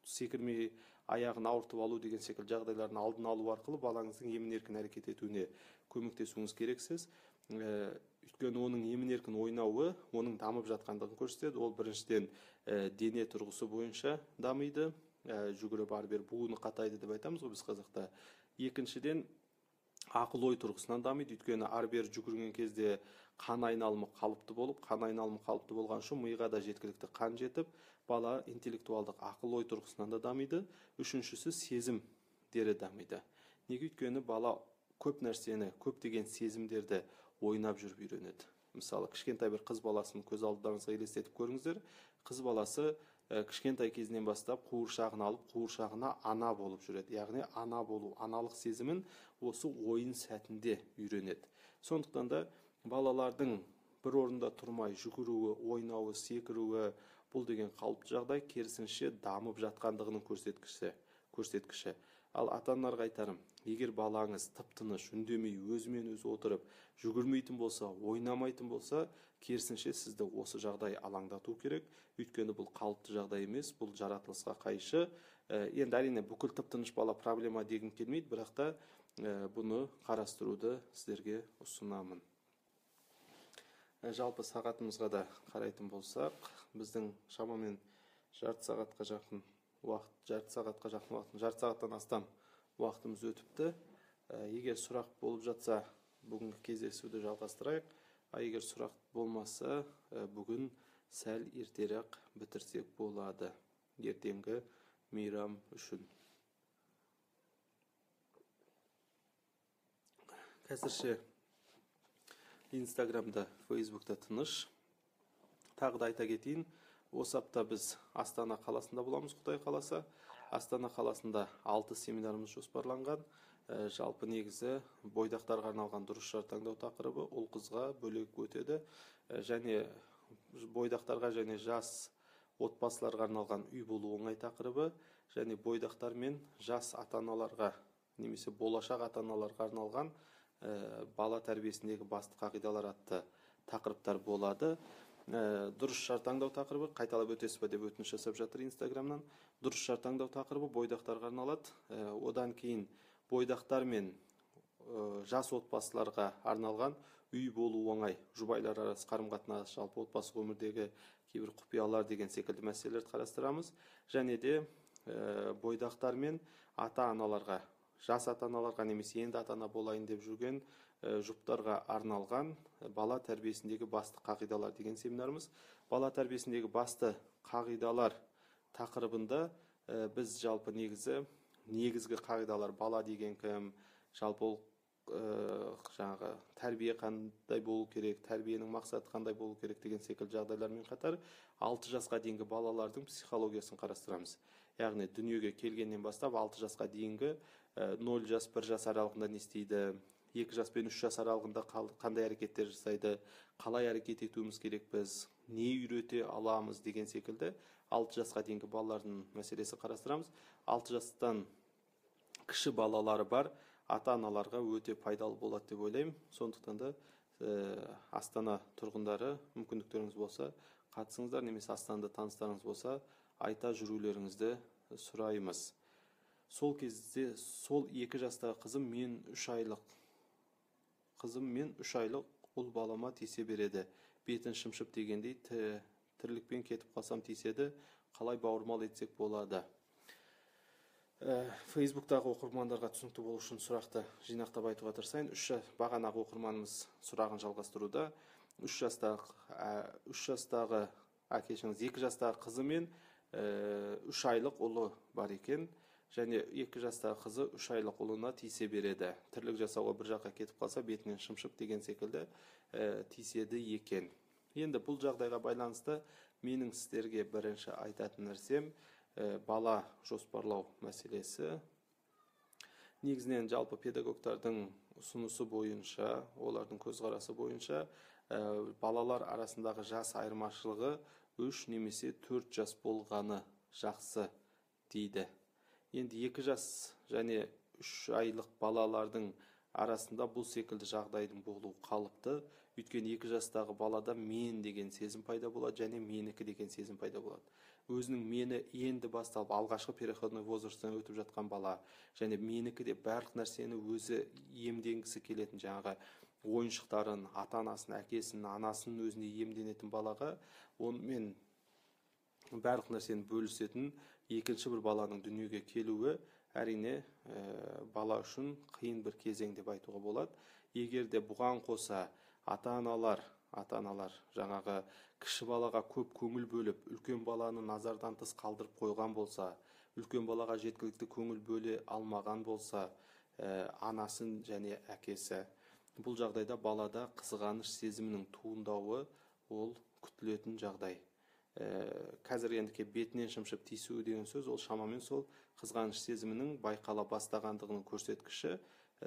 секірмей аяғын ауыртып алу деген секілді жағдайлардың алдын алу арқылы балаңыздың емін-еркін әрекет етуіне көмектесуіңіз керексіз. Өйткені оның емін-еркін ойнауы оның дамып жатқандығын көрсетеді. Ол біріншіден дене тұрғысы бойынша дамиды, жүгіріп ары бері буыны қатайды деп айтамыз ғой біз қазақта. Екіншіден ақыл-ой тұрғысынан дамиды, өйткені ары бері жүгірген кезде қан айналымы қалыпты болып, қан айналымы қалыпты болған үшін миға да жеткілікті қан жетіп, бала интеллектуалдық ақыл-ой тұрғысынан да дамиды. Үшіншісі сезімдері дамиды. Неге? Өйткені бала көп нәрсені, көптеген сезімдерді ойнап жүріп үйренеді. Мысалы, кішкентай бір қыз баласын көз алдыңызға елестетіп көріңіздер. Қыз баласы кішкентай кезінен бастап қуыршағын алып, қуыршағына ана болып жүреді. Яғни ана болу, аналық сезімін осы ойын сәтінде үйренеді. Сондықтан да балалардың бір орында тұрмай жүгіруі, ойнауы, секіруі, бұл деген қалыпты жағдай, керісінше дамып жатқандығының көрсеткіші. Ал ата-аналарға айтарым, егер балаңыз тып-тыныш, үндемей, өзімен өзі отырып, жүгірмейтін болса, ойнамайтын болса, керісінше сізді осы жағдай алаңдату керек. Өйткені бұл қалыпты жағдай емес, бұл жаратылысқа қайшы. Енді әрине бүкіл тып-тыныш бала проблема дегім келмейді, бірақ та бұны қарастыруды сіздерге ұсынамын. Жалпы сағатымызға да қарайтын болсақ, біздің шамамен жарты сағатқа жақын уақыт, жарты сағаттан астам уақытымыз өтіпті. Егер сұрақ болып жатса, бүгінгі кездесуді жалғастырайық. Егер сұрақ болмаса, бүгін сәл ертерек бітірсек болады, ертеңгі мейрам үшін. Қазірше Инстаграмда, Фейсбукта тыныш. Тағы да айта кетейін, осы апта біз Астана қаласында боламыз, Құдай қаласа. Астана қаласында 6 семинарымыз жоспарланған. Жалпы негізі бойдақтарға арналған дұрыс жар таңдау тақырыбы ұл қызға бөлек өтеді. Және бойдақтарға және жас отбасыларға арналған үй болу оңай тақырыбы, және бойдақтар мен жас ата-аналарға, немесе болашақ ата-аналарға арналған бала тәрбиесіндегі басты қағидалар атты тақырыптар болады. Дұрыс жар таңдау тақырыбы, қайталап өтесіз бе деп өтініш жасап жатыр Инстаграмнан. Дұрыс жар таңдау тақырыбы бойдақтарға арналады. Одан кейін бойдақтар мен жас отбасыларға арналған үй болу оңай, жұбайлар арасы қарым-қатынас, жалпы отбасы өмірдегі кейбір құпиялар деген секілді мәселелерді қарастырамыз. Және де бойдақтар мен ата-аналарға, жас ата-аналарға немесе енді ата-ана болайын деп жүрген жұптарға арналған бала тәрбиесіндегі басты қағидалар деген семинарымыз. Бала тәрбиесіндегі басты қағидалар тақырыбында біз жалпы негізгі қағидалар, бала деген кім, жалпы жаңағы тәрбие қандай болу керек, тәрбиенің мақсаты қандай болу керек деген секілді жағдайлармен қатар 6 жасқа дейінгі балалардың психологиясын қарастырамыз. Яғни дүниеге келгеннен бастап 6 жасқа дейінгі 0 жас 1 жас аралығында не істейді, 2 жас пен 3 жас аралығында қандай әрекеттер жасайды, қалай әрекет етуіміз керекпіз, не үйрете аламыз деген секілді 6 жасқа дейінгі балалардың мәселесі қарастырамыз. 6 жастан кіші балалары бар ата-аналарға өте пайдалы болады деп ойлаймын. Сондықтан да Астана тұрғындары мүмкіндіктеріңіз болса қатысыңыздар, немесе Астанада таныстарыңыз болса айта жүрулеріңізді сұраймыз. Сол кезде сол 2 жастағы қызым мен 3 айлық ұл балама тисе береді. Бетін шымшып дегендей тірлікпен кетіп қалсам тиіседі. Қалай бауырмал етсек болады? Фейсбуктағы оқырмандарға түсінікті болу үшін сұрақты жинақтап айтуға тырысайын. Бағанағы оқырманымыз сұрағын жалғастыруда. 3 жастағы әкешіңіз 2 жастағы қызы мен 3 айлық ұлы бар екен. Және 2 жастағы қызы 3 айлық ұлына тиісе береді. Тірлік жасауға бір жаққа кетіп қалса бетінен шымшып деген секілді тиіседі екен. Енді бұл жағдайға байланысты менің сіздерге бірінші айтатын нәрсем бала жоспарлау мәселесі. Негізінен жалпы педагогтардың ұсынысы бойынша, олардың көзқарасы бойынша балалар арасындағы жас айырмашылығы 3 немесе 4 жас болғаны жақсы дейді. Енді 2 жас және 3 айлық балалардың арасында бұл секілді жағдайдың болуы қалыпты. Өйткені 2 жастағы балада мен деген сезім пайда болады және менікі деген сезім пайда болады. Өзінің мені енді басталып, алғашқы переходной возрасттан өтіп жатқан бала, және менікі де барлық нәрсені өзі емденгісі келетін, жаңағы ойыншықтарын, ата-анасын, әкесін, анасын өзіне емденетін балаға онымен барлық нәрсені бөлісетін екінші бір баланың дүниеге келуі әрине бала үшін қиын бір кезең деп айтуға болады. Егер де бұған қоса ата-аналар жаңағы кіші балаға көп көңіл бөліп, үлкен баланы назардан тыс қалдырып қойған болса, үлкен балаға жеткілікті көңіл бөле алмаған болса, анасын және әкесі, бұл жағдайда балада қызғаныш сезімінің туындауы ол күтілетін жағдай. Қазір ендіке бетінен шымшып тиісуі деген сөз, ол шамамен сол қызғаныш сезімінің байқала бастағандығының көрсеткіші.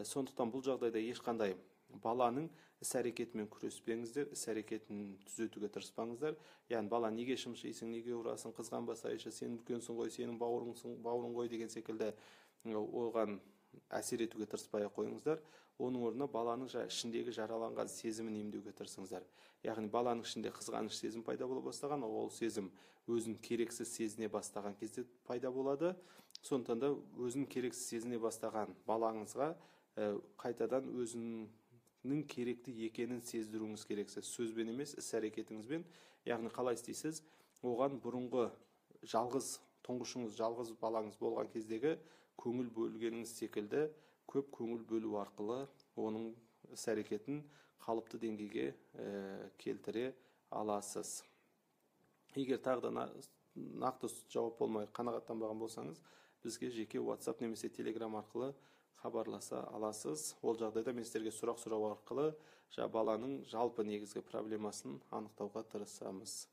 Сондықтан бұл жағдайда ешқандай баланың іс-әрекетімен күреспеңіздер, іс-әрекетін түзетуге тырыспаңыздар. Яғни бала неге шымшисың, неге ұрасың, қызғанбасайшы, сен үлкенсің ғой, сенің бауырың ғой деген секілді оған әсер етуге тырыспай қойыңыздар. Оның орнына баланың ішіндегі жараланған сезімін емдеуге тырысыңыздар. Яғни баланың ішінде қызғаныш сезім пайда бола бастаған, ол сезім өзін керексіз сезіне бастаған кезде пайда болады. Сондықтан да өзін керексіз сезіне бастаған балаңызға қайтадан өзінің керекті екенін сездіруіңіз керексіз. Сөзбен емес, іс-әрекетіңізбен. Яғни қалай істейсіз? Оған бұрынғы тұңғышыңыз жалғыз балаңыз болған кездегі көңіл бөлгеніңіз секілді көп көңіл бөлу арқылы оның іс-әрекетін қалыпты деңгейге келтіре аласыз. Егер тағы да нақты жауап болмай қанағаттанбаған болсаңыз, бізге жеке WhatsApp немесе Telegram арқылы хабарласа аласыз. Ол жағдайда мен сіздерге сұрақ сұрау арқылы баланың жалпы негізгі проблемасын анықтауға тырысамыз.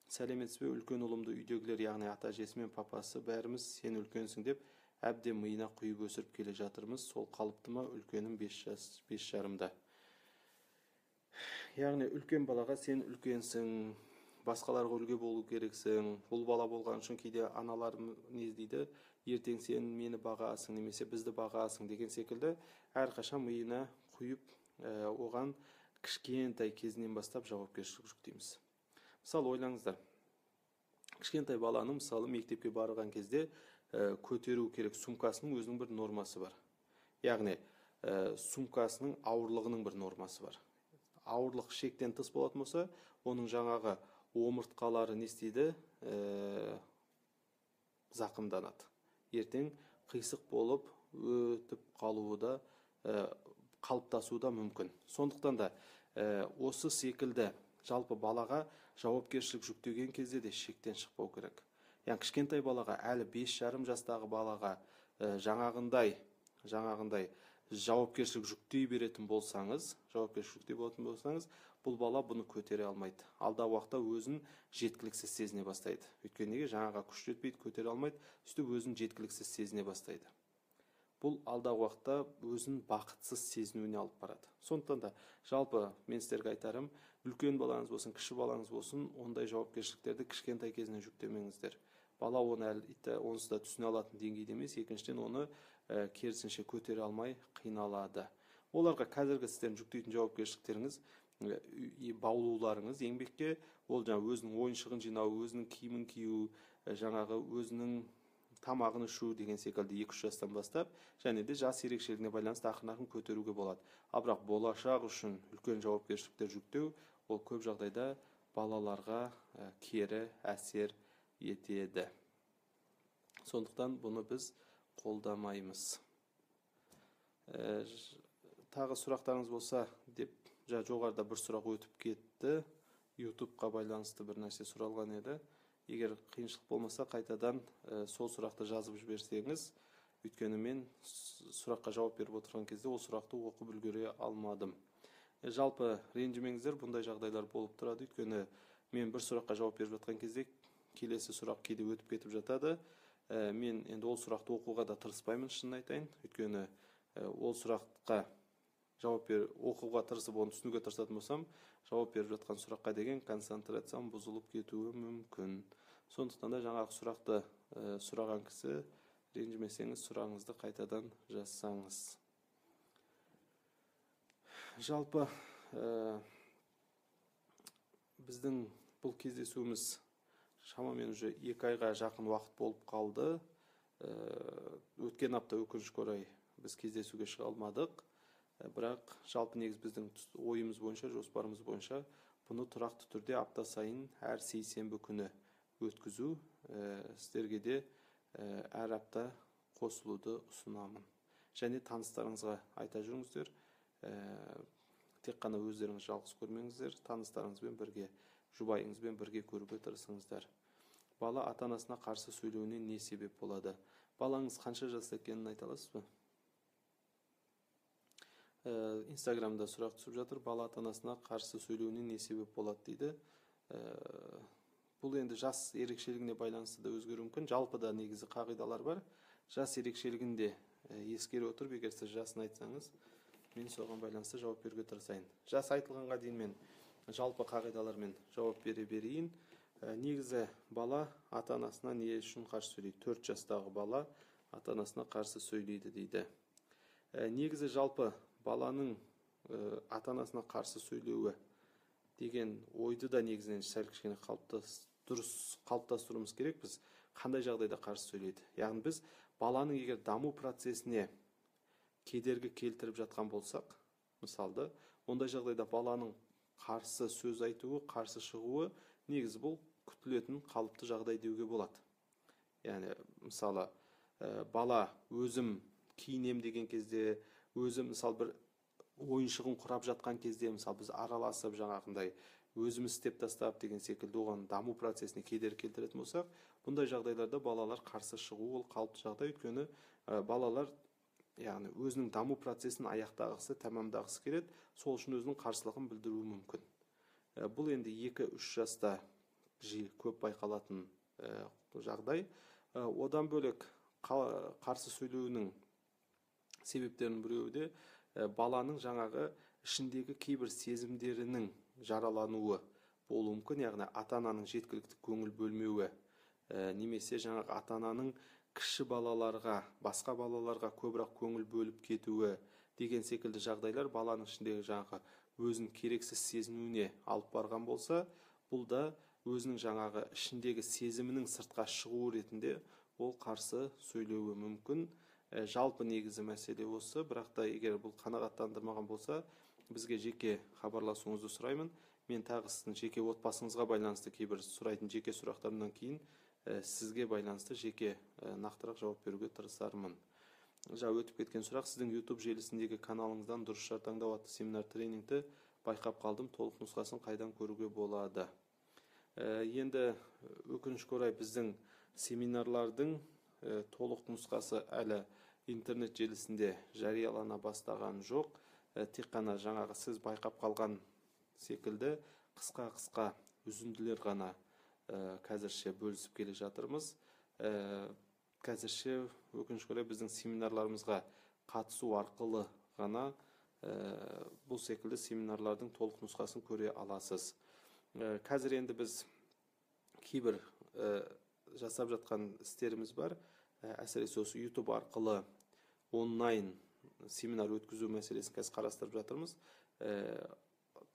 Сәлеметсіз бе, үлкен ұлымды үйдегілер, яғни ата-әжесі мен папасы бәріміз сен үлкенсің деп әбден миына құйып өсіріп келе жатырмыз. Сол қалыпты ма? Үлкенім 5 жарымда. Яғни үлкен балаға сен үлкенсің, басқаларға үлгі болу керексің. Бұл бала болған үшін кейде аналар не дейді? Ертең сен мені бағасың, немесе бізді бағасың деген секілді әрқашан миына құйып, оған кішкентай кезінен бастап жауапкершілік жүктейміз. Мысалы, ойлаңыздар, кішкентай баланың мысалы мектепке барған кезде көтеру керек сумкасының өзінің бір нормасы бар. Яғни сумкасының ауырлығының бір нормасы бар. Ауырлық шектен тыс болатын болса, оның жаңағы омыртқалары не істейді? Зақымданады. Ертең қисық болып өтіп қалуы да қалыптасуы да мүмкін. Сондықтан да осы секілді жалпы балаға жауапкершілік жүктеген кезде де шектен шықпау керек. Яғни кішкентай балаға, әлі 5,5 жастағы балаға жаңағындай жауапкершілік жүктей беретін болсаңыз, бұл бала бұны көтере алмайды. Алдағы уақытта өзін жеткіліксіз сезіне бастайды. Өйткені жаңаға күш жетпейді, көтере алмайды, сөйтіп өзін жеткіліксіз сезіне бастайды. бұл алдағы уақытта өзін бақытсыз сезінуіне алып барады. Сондықтан да жалпы мен сіздерге айтарым, үлкен балаңыз болсын, кіші балаңыз болсын, ондай жауапкершіліктерді кішкентай кезінен жүктемеңіздер. Бала оны онсыз да түсіне алатын деңгейде емес, екіншіден оны керісінше көтере алмай қиналады. Оларға қазіргі сіздердің жүктейтін жауапкершіліктеріңіз, баулуларыңыз еңбекке, ол өзінің ойыншығын жинау, өзінің киімін кию, өзінің тамағын ішу деген секілді 2-3 жастан бастап, және де жас ерекшелігіне байланысты ақырын көтеруге болады. Ал бірақ болашақ үшін үлкен жауапкершіліктер жүктеу, ол көп жағдайда балаларға кері әсер етеді. Сондықтан бұны біз қолдамаймыз. Тағы сұрақтарыңыз болса деп, жоғарыда бір сұрақ өтіп кетті. YouTube-қа байланысты бір нәрсе сұралған еді. Егер қиыншылық болмаса, қайтадан сол сұрақты жазып жіберсеңіз, өйткені мен сұраққа жауап беріп отырған кезде ол сұрақты оқып үлгере алмадым. Жалпы ренжімеңіздер, бұндай жағдайлар болып тұрады. Өйткені мен бір сұраққа жауап беріп жатқан кезде келесі сұрақ кейде өтіп кетіп жатады. Мен енді ол сұрақты оқуға да тырыспаймын, шынын айтайын. Өйткені ол сұраққа оқуға тырысып, оны түсінуге тырысатын болсам, жауап беріп жатқан сұраққа деген концентрациям бұзылып кетуі мүмкін. Сондықтан да жаңағы сұрақты сұраған кісі, ренжімесеңіз, сұрағыңызды қайтадан жазсаңыз. Жалпы біздің бұл кездесуіміз шамамен уже 2 айға жақын уақыт болып қалды. Өткен апта өкінішке орай біз кездесуге шыға алмадық. Бірақ жалпы негіз біздің ойымыз бойынша, жоспарымыз бойынша бұны тұрақты түрде апта сайын әр сейсенбі күні өткізу, сіздерге де әр апта қосылуды ұсынамын. Және таныстарыңызға айта жүріңіздер, тек қана өздеріңіз жалғыз көрмеңіздер, таныстарыңызбен бірге, жұбайыңызбен бірге көруге тырысыңыздар. Бала ата-анасына қарсы сөйлеуіне не себеп болады? Балаңыз қанша жаста екенін айта аласыз ба? Инстаграмда сұрақ түсіп жатыр, бала ата-анасына қарсы сөйлеуіне не себеп болады дейді. Бұл енді жас ерекшелігіне байланысты да өзгеруі мүмкін. Жалпыда негізі қағидалар бар. Жас ерекшелігінде ескере отырып, егер сіз жасын айтсаңыз, мен соған байланысты жауап беруге тырысайын. Жас айтылғанға дейін мен жалпы қағидалармен жауап бере берейін. Негізі бала ата-анасына не үшін қарсы сөйлейді? 4 жастағы бала ата-анасына қарсы сөйлейді дейді. Негізі жалпы баланың ата-анасына қарсы сөйлеуі деген ойды да негізінен сәл кішкене дұрыс қалыптастыруымыз керек. Біз қандай жағдайда қарсы сөйлейді? Яғни біз баланың егер даму процесіне кедергі келтіріп жатқан болсақ, мысалды, ондай жағдайда баланың қарсы сөз айтуы, қарсы шығуы негізі бұл күтілетін қалыпты жағдай деуге болады. Яғни мысалы бала өзім киінем деген кезде, өзім мысалы бір ойыншығын құрап жатқан кезде, мысалы біз араласып жаңағындай өзіміз істеп тастап деген секілді оған даму процесіне кедергі келтіретін болсақ, бұндай жағдайларда балалар қарсы шығу ол қалыпты жағдай. Өйткені балалар яғни өзінің даму процесін аяқтағысы, тәмамдағысы келеді, сол үшін өзінің қарсылығын білдіруі мүмкін. Бұл енді 2-3 жаста жиі көп байқалатын жағдай. Одан бөлек қарсы сөйлеуінің себептерінің біреуі де баланың жаңағы ішіндегі кейбір сезімдерінің жаралануы болуы мүмкін. Яғни ата-ананың жеткілікті көңіл бөлмеуі, немесе жаңағы ата-ананың кіші балаларға, басқа балаларға көбірек көңіл бөліп кетуі деген секілді жағдайлар баланың ішіндегі жаңағы өзін керексіз сезінуіне алып барған болса, бұл да өзінің жаңағы ішіндегі сезімінің сыртқа шығуы ретінде ол қарсы сөйлеуі мүмкін. Жалпы негізі мәселе осы, бірақ та егер бұл қанағаттандырмаған болса, бізге жеке хабарласуыңызды сұраймын. Мен тағы сіздің жеке отбасыңызға байланысты кейбір сұрайтын жеке сұрақтарымнан кейін сізге байланысты жеке нақтырақ жауап беруге тырысармын. Өтіп кеткен сұрақ, сіздің YouTube желісіндегі каналыңыздан дұрыс жар таңдау атты семинар тренингті байқап қалдым, толық нұсқасын қайдан көруге болады? Енді өкінішке орай біздің семинарлардың толық нұсқасы әлі интернет желісінде жариялана бастаған жоқ. Тек қана жаңағы сіз байқап қалған секілді қысқа үзінділер ғана қазірше бөлісіп келе жатырмыз. қазірше өкінішке орай біздің семинарларымызға қатысу арқылы ғана бұл секілді семинарлардың толық нұсқасын көре аласыз. Қазір енді біз кейбір жасап жатқан істеріміз бар. Әсіресе осы YouTube арқылы онлайн семинар өткізу мәселесін қазір қарастырып жатырмыз.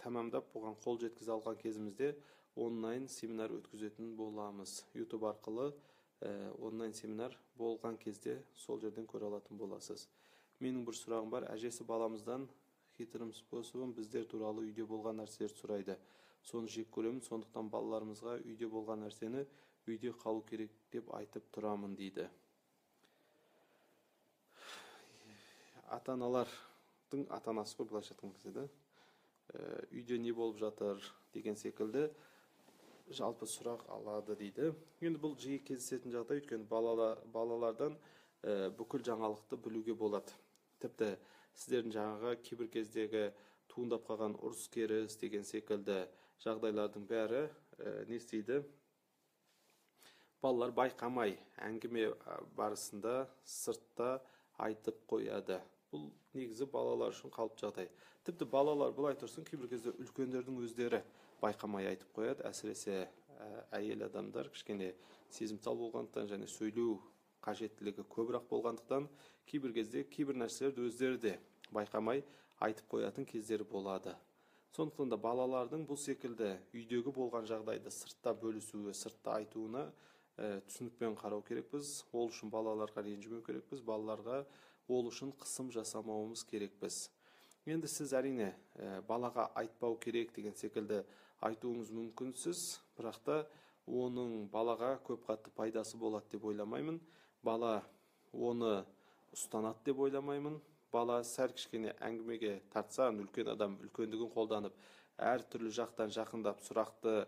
Тамамдап бұған қол жеткізе алған кезімізде онлайн семинар өткізетін боламыз. YouTube арқылы онлайн семинар болған кезде сол жерден көре алатын боласыз. Менің бір сұрағым бар. Әжесі баламыздан хитрым способым біздер туралы үйде болған нәрселерді сұрайды. Соны жек көремін, сондықтан балаларымызға үйде болған нәрсені үйде қалу керек деп айтып тұрамын дейді. Ата-аналардың ата-анасы ғой былайша айтқан кезде, үйде не болып жатыр деген секілді жалпы сұрақ алады дейді. Енді бұл жиі кездесетін жағдай, өйткені балалардан бүкіл жаңалықты білуге болады. Тіпті сіздердің жаңағы кейбір кездегі туындап қалған ұрыс керіс деген секілді жағдайлардың бәрі не істейді? Балалар байқамай әңгіме барысында сыртта айтып қояды. Бұл негізі балалар үшін қалыпты жағдай. Тіпті балалар былай тұрсын, кейбір кезде үлкендердің өздері байқамай айтып қояды. Әсіресе әйел адамдар кішкене сезімтал болғандықтан және сөйлеу қажеттілігі көбірек болғандықтан кейбір кезде кейбір нәрселерді өздері де байқамай айтып қоятын кездері болады. Сондықтан да балалардың бұл секілді үйдегі болған жағдайды сыртта бөлісуі, сыртта айтуына түсінікпен қарау керекпіз. Ол үшін балаларға ренжімеу керекпіз, балаларға ол үшін қысым жасамауымыз керекпіз. Енді сіз әрине балаға айтпау керек деген секілді айтуыңыз мүмкінсіз, бірақ та оның балаға көп қатты пайдасы болады деп ойламаймын. Бала оны ұстанады деп ойламаймын. Бала сәл кішкене әңгімеге тартса, үлкен адам үлкендігін қолданып, әртүрлі жақтан жақындап сұрақты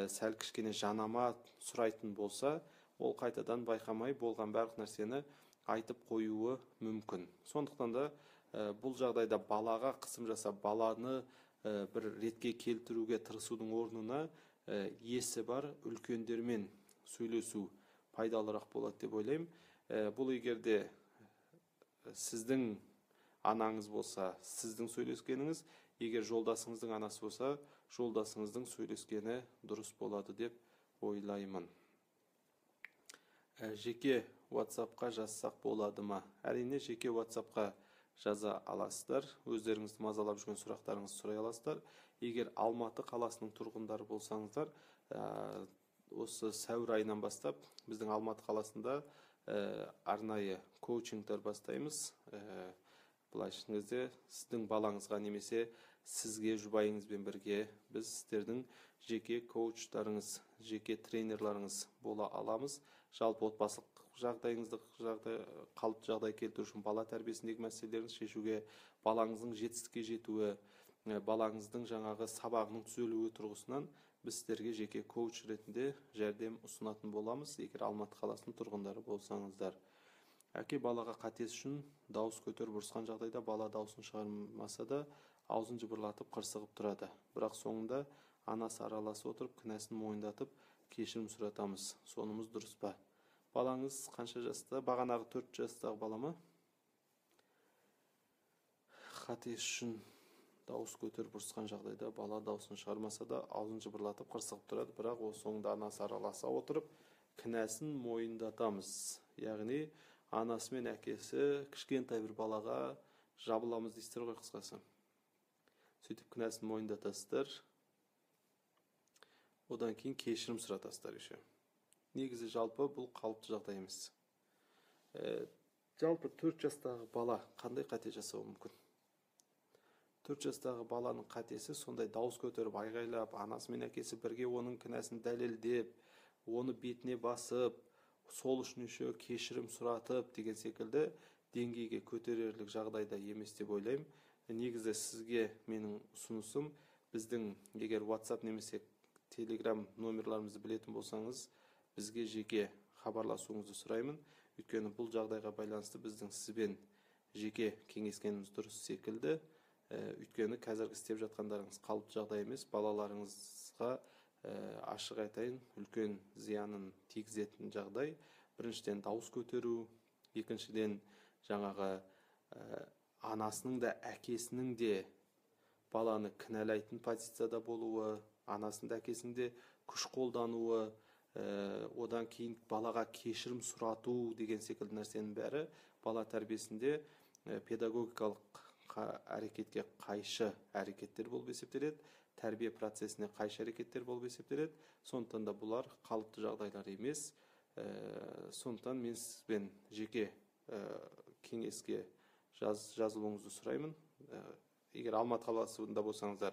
сәл кішкене жанама сұрайтын болса, ол қайтадан байқамай болған барлық нәрсені айтып қоюы мүмкін. Сондықтан да бұл жағдайда балаға қысым жасап, баланы бір ретке келтіруге тырысудың орнына есі бар үлкендермен сөйлесу пайдалырақ болады деп ойлаймын. Бұл егерде сіздің анаңыз болса, сіздің сөйлескеніңіз, егер жолдасыңыздың анасы болса, жолдасыңыздың сөйлескені дұрыс болады деп ойлаймын. Жеке WhatsApp-қа жазсақ болады ма? Әрине, жеке WhatsApp-қа жаза аласыздар. Өздеріңізді мазалап жүрген сұрақтарыңызды сұрай аласыздар. Егер Алматы қаласының тұрғындары болсаңыздар, осы сәуір айынан бастап біздің Алматы қаласында арнайы коучингтер бастаймыз. Былайша айтқанда, сіздің балаңызға немесе сізге жұбайыңызбен бірге біз сіздердің жеке коучтарыңыз, жеке тренерларыңыз бола аламыз. Жалпы отбасылық жағдайыңызды қалыпты жағдай келтіру үшін бала тәрбиесіндегі мәселелеріңізді шешуге, балаңыздың жетістікке жетуі, балаңыздың жаңағы сабағының түзелуі тұрғысынан біз сіздерге жеке коуч ретінде жәрдем ұсынатын боламыз, егер Алматы қаласының тұрғындары болсаңыздар. Әке балаға қатесі үшін дауыс көтеріп ұрысқан жағдайда бала дауысын шығармаса да аузын жыбырлатып қырсығып тұрады. Бірақ соңында анасы араласып отырып кінәсін мойындатып кешірім сұратамыз. Сонымыз дұрыс па? Балаңыз қанша жаста? Бағанағы 4 жастағы бала ма? Қатесі үшін дауыс көтеріп ұрысқан жағдайда бала дауысын шығармаса да аузын жыбырлатып қырсығып тұрады. Бірақ ол соңында анасы араласа отырып кінәсін мойындатамыз. Яғни анасы мен әкесі кішкентай бір балаға жабыламыз дейсіздер ғой қысқасы. Сөйтіп кінәсін мойындатасыздар. Одан кейін кешірім сұратасыздар еще. Негізі жалпы бұл қалыпты жағдай емес. Жалпы 4 жастағы бала қандай қате жасауы мүмкін? 4 жастағы баланың қатесі сондай дауыс көтеріп, айғайлап, анасы мен әкесі бірге оның кінәсін дәлелдеп, оны бетіне басып, сол үшін кешірім сұратып деген секілді деңгейге көтерерлік жағдайда емес деп ойлаймын. Негізі сізге менің ұсынысым, біздің егер WhatsApp немесе Telegram номерларымызды білетін болсаңыз, бізге жеке хабарласуыңызды сұраймын. Өйткені бұл жағдайға байланысты біздің сізбен жеке кеңескеніміз дұрыс секілді. Өйткені қазіргі істеп жатқандарыңыз қалыпты жағдай емес, балаларыңызға ашық айтайын, үлкен зиянын тигізетін жағдай. біріншіден дауыс көтеру, екіншіден жаңағы анасының да әкесінің де баланы кінәлайтын позицияда болуы, анасының да әкесінің де күш қолдануы, одан кейін балаға кешірім сұрату деген секілді нәрсенің бәрі бала тәрбиесінде педагогикалық әрекетке қайшы әрекеттер болып есептеледі, тәрбие процесіне қайшы әрекеттер болып есептеледі. Сондықтан да бұлар қалыпты жағдайлар емес. Сондықтан мен сізбен жеке кеңеске жазылуыңызды сұраймын. Егер Алматы қаласында болсаңыздар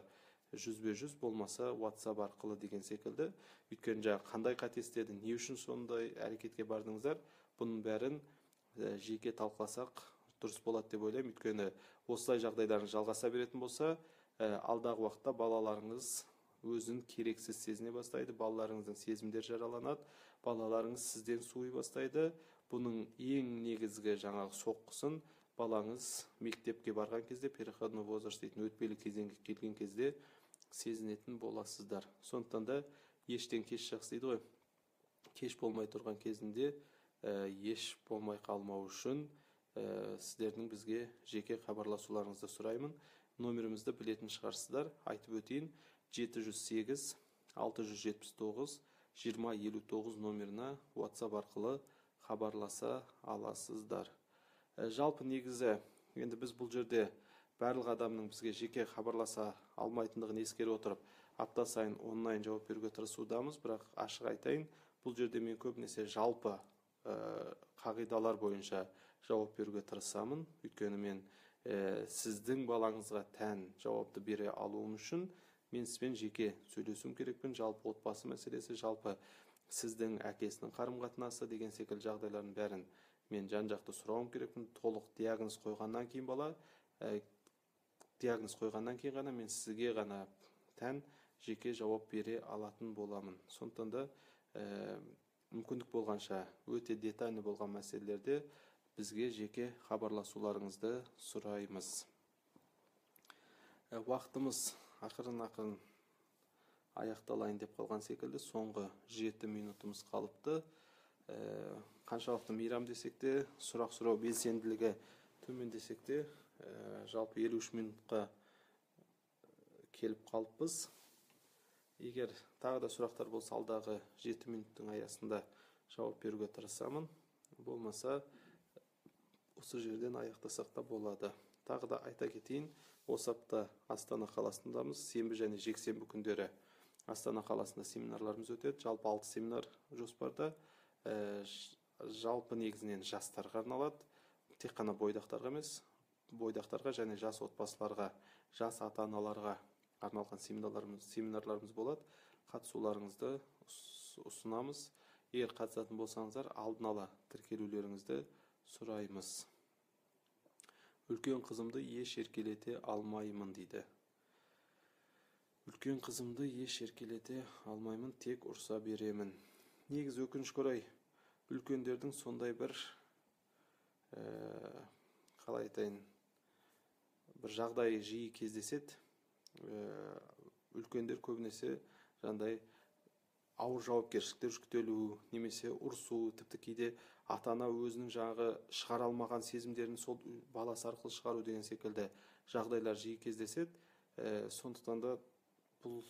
100/100, болмаса WhatsApp арқылы деген секілді. Өйткені жаңа қандай қате істеді, не үшін сондай әрекетке бардыңыздар, бұның бәрін жеке талқыласақ дұрыс болады деп ойлаймын. Өйткені осылай жағдайларыңыз жалғаса беретін болса, алдағы уақытта балаларыңыз өзін керексіз сезіне бастайды, балаларыңыздың сезімдері жараланады, балаларыңыз сізден суый бастайды. Бұның ең негізгі жаңағы соққысын балаңыз мектепке барған кезде, переходной возраст дейтін өтпелі кезеңге келген кезде сезінетін боласыздар. Сондықтан да ештен кеш жақсы дейді ғой. Кеш болмай тұрған кезінде еш болмай қалмау үшін сіздердің бізге жеке хабарласуларыңызды сұраймын. Номерімізді білетін шығарсыздар. Айтып өтейін: 708-679-2059 номеріне WhatsApp арқылы хабарласа аласыздар. Жалпы негізі, енді біз бұл жерде барлық адамның бізге жеке хабарласа алмайтындығын ескере отырып, апта сайын онлайн жауап беруге тырысудамыз. Бірақ ашық айтайын, бұл жерде мен көбінесе жалпы қағидалар бойынша жауап беруге тырысамын. Өйткені мен сіздің балаңызға тән жауапты бере алуым үшін мен сізбен жеке сөйлесуім керекпін. Жалпы отбасы мәселесі, жалпы сіздің әкесінің қарым-қатынасы деген секілді жағдайлардың бәрін мен жан-жақты сұрауым керекпін. Толық диагноз қойғаннан кейін ғана мен сізге ғана тән жеке жауап бере алатын боламын. Сондықтан да мүмкіндік болғанша өте детальный болған мәселелерде бізге жеке хабарласуларыңызды сұраймыз. Уақытымыз ақырын аяқталайын деп қалған секілді, соңғы 7 минутымыз қалыпты. Қаншалықты мейрам десек те, сұрақ сұрау белсенділігі төмен десек те, жалпы 53 минутқа келіп қалыппыз. Егер тағы да сұрақтар болса, алдағы 7 минуттың аясында жауап беруге тырысамын. Болмаса, осы жерден аяқтасақ та болады. Тағы да айта кетейін, осы апта Астана қаласындамыз. Сенбі және жексенбі күндері Астана қаласында семинарларымыз өтеді. Жалпы 6 семинар жоспарда. Жалпы негізінен жастарға арналады. Тек қана бойдақтарға емес, бойдақтарға және жас отбасыларға, жас ата-аналарға арналған семинарларымыз болады. Қатысуларыңызды ұсынамыз. Егер қатысатын болсаңыздар, алдын ала тіркелулеріңізді сұраймыз. Үлкен қызымды еш еркелете алмаймын дейді. Үлкен қызымды еш еркелете алмаймын, тек ұрса беремін. Негізі өкінішке орай, үлкендердің сондай бір қалай айтайын, бір жағдай жиі кездеседі. Үлкендер көбінесе жандай ауыр жауапкершіліктер жүктелу, немесе ұрсу, тіпті кейде ата-ана өзінің жаңағы шығара алмаған сезімдерін сол баласы арқылы шығару деген секілді жағдайлар жиі кездеседі. Сондықтан да бұл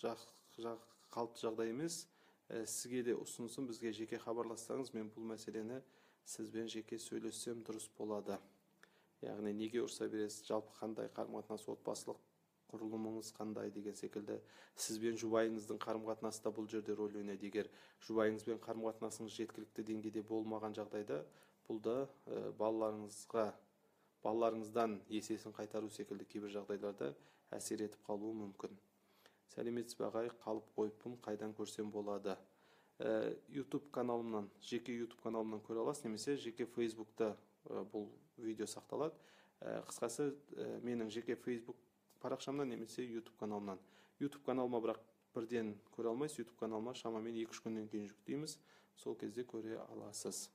қалыпты жағдай емес. Сізге де ұсынысым, бізге жеке хабарлассаңыз, мен бұл мәселені сізбен жеке сөйлессем дұрыс болады. Яғни неге ұрса бересіз, жалпы қандай қарым-қатынас, отбасылық құрылымыңыз қандай деген секілді. Сізбен жұбайыңыздың қарым-қатынасы да бұл жерде рөл ойнайды. Егер жұбайыңызбен қарым-қатынасыңыз жеткілікті деңгейде болмаған жағдайда, бұл да балаларыңыздан есесін қайтару секілді кейбір жағдайларда әсер етіп қалуы мүмкін. Сәлеметсіз бе ағай, қалып қойыппын, қайдан көрсем болады? YouTube каналымнан, жеке YouTube каналымнан көре аласыз, немесе жеке Facebook'та бұл видео сақталады. Қысқасы, менің жеке Facebook парақшамнан немесе YouTube каналымнан. YouTube каналыма бірақ бірден көре алмайсыз. YouTube каналыма шамамен 2-3 күннен кейін жүктейміз. Сол кезде көре аласыз.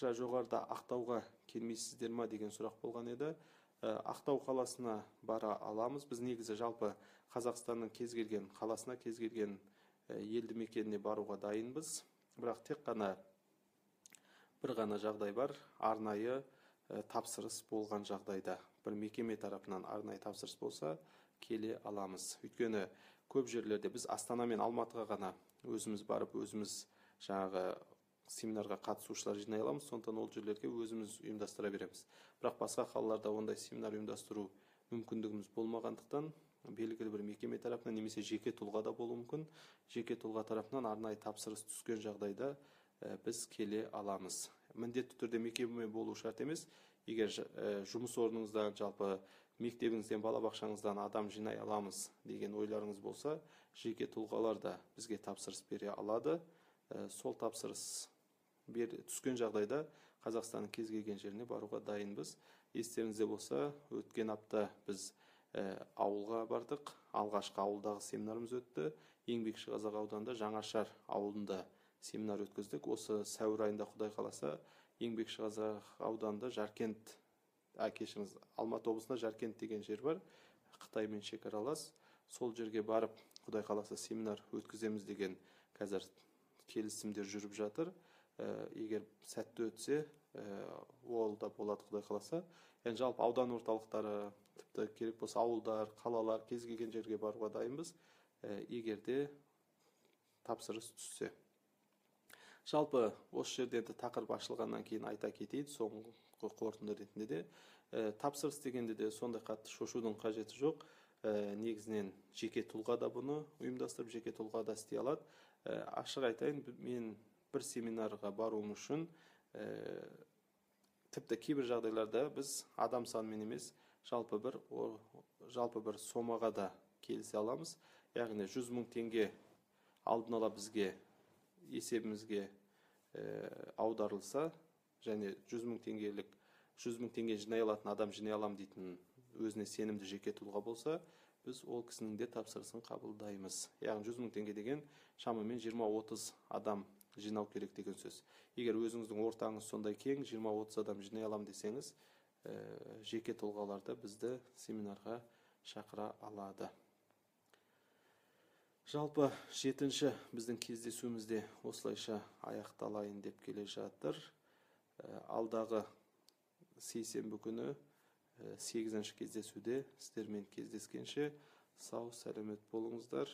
Жоғарыда Ақтауға келмейсіздер ма деген сұрақ болған еді. Ақтау қаласына бара аламыз. Біз негізі жалпы Қазақстанның кез келген қаласына, кез келген елді мекеніне баруға дайынбыз. Бірақ тек қана бір ғана жағдай бар, арнайы тапсырыс болған жағдайда, бір мекеме тарапынан арнайы тапсырыс болса келе аламыз. Өйткені көп жерлерде біз Астана мен Алматыға ғана өзіміз барып, өзіміз жаңағы семинарға қатысушылар жинай аламыз, сондықтан ол жерлерге өзіміз ұйымдастыра береміз. Бірақ басқа қалаларда ондай семинар ұйымдастыру мүмкіндігіміз болмағандықтан, белгілі бір мекеме тарапынан немесе жеке тұлғада болуы мүмкін, жеке тұлға тарапынан арнайы тапсырыс түскен жағдайда біз келе аламыз. Міндетті түрде мекеме болу шарт емес. Егер жұмыс орныңыздан, жалпы мектебіңізден, балабақшаңыздан адам жинай аламыз деген ойларыңыз болса, жеке тұлғалар да бізге тапсырыс бере алады. Сол тапсырыс түскен жағдайда Қазақстанның кез келген жеріне баруға дайынбыз. Естеріңізде болса, өткен апта біз ауылға бардық. Алғашқы ауылдағы семинарымыз өтті. Еңбекші Қазақ ауданында Жаңашар ауылында семинар өткіздік. Осы сәуір айында Құдай қаласа Еңбекші Қазақ ауданында Жаркент, кешіріңіз, Алматы облысында Жаркент деген жер бар, Қытаймен шекаралас. Сол жерге барып, Құдай қаласа семинар өткіземіз деген қазір келісімдер жүріп жатыр. Егер сәтті өтсе, ол да болады Құдай қаласа. Yani жалпы аудан орталықтары, тіпті керек болса ауылдар, қалалар, кез келген жерге баруға дайынбыз, егер де тапсырыс түссе. Жалпы осы жерде тақырып ашылғаннан кейін айта кетейін, соңғы қорытынды ретінде де. Тапсырыс дегенде де сондай қатты шошудың қажеті жоқ. Негізінен жеке тұлға да бұны ұйымдастырып, жеке тұлға да істей алады. Ашық айтайын, мен бір семинарға баруым үшін тіпті кейбір жағдайларда біз адам санымен емес, жалпы бір сомаға да келісе аламыз. Яғни 100 мың теңге алдын ала бізге есебімізге аударылса, және 100 мың теңге жинай алатын адам жинай алам дейтін өзіне сенімді жеке тұлға болса, біз ол кісінің де тапсырысын қабылдаймыз. Яғни 100 мың теңге деген шамамен 20-30 адам жинау керек деген сөз. Егер өзіңіздің ортаңыз сондай кең, 20-30 адам жинай алам десеңіз, жеке тұлғаларда бізді семинарға шақыра алады. Жалпы 7-ші біздің кездесуімізде осылайша аяқталайын деп келе жатыр. Алдағы сейсенбі күні 8-ші кездесуде сіздермен кездескенше сау, сәлемет болыңыздар.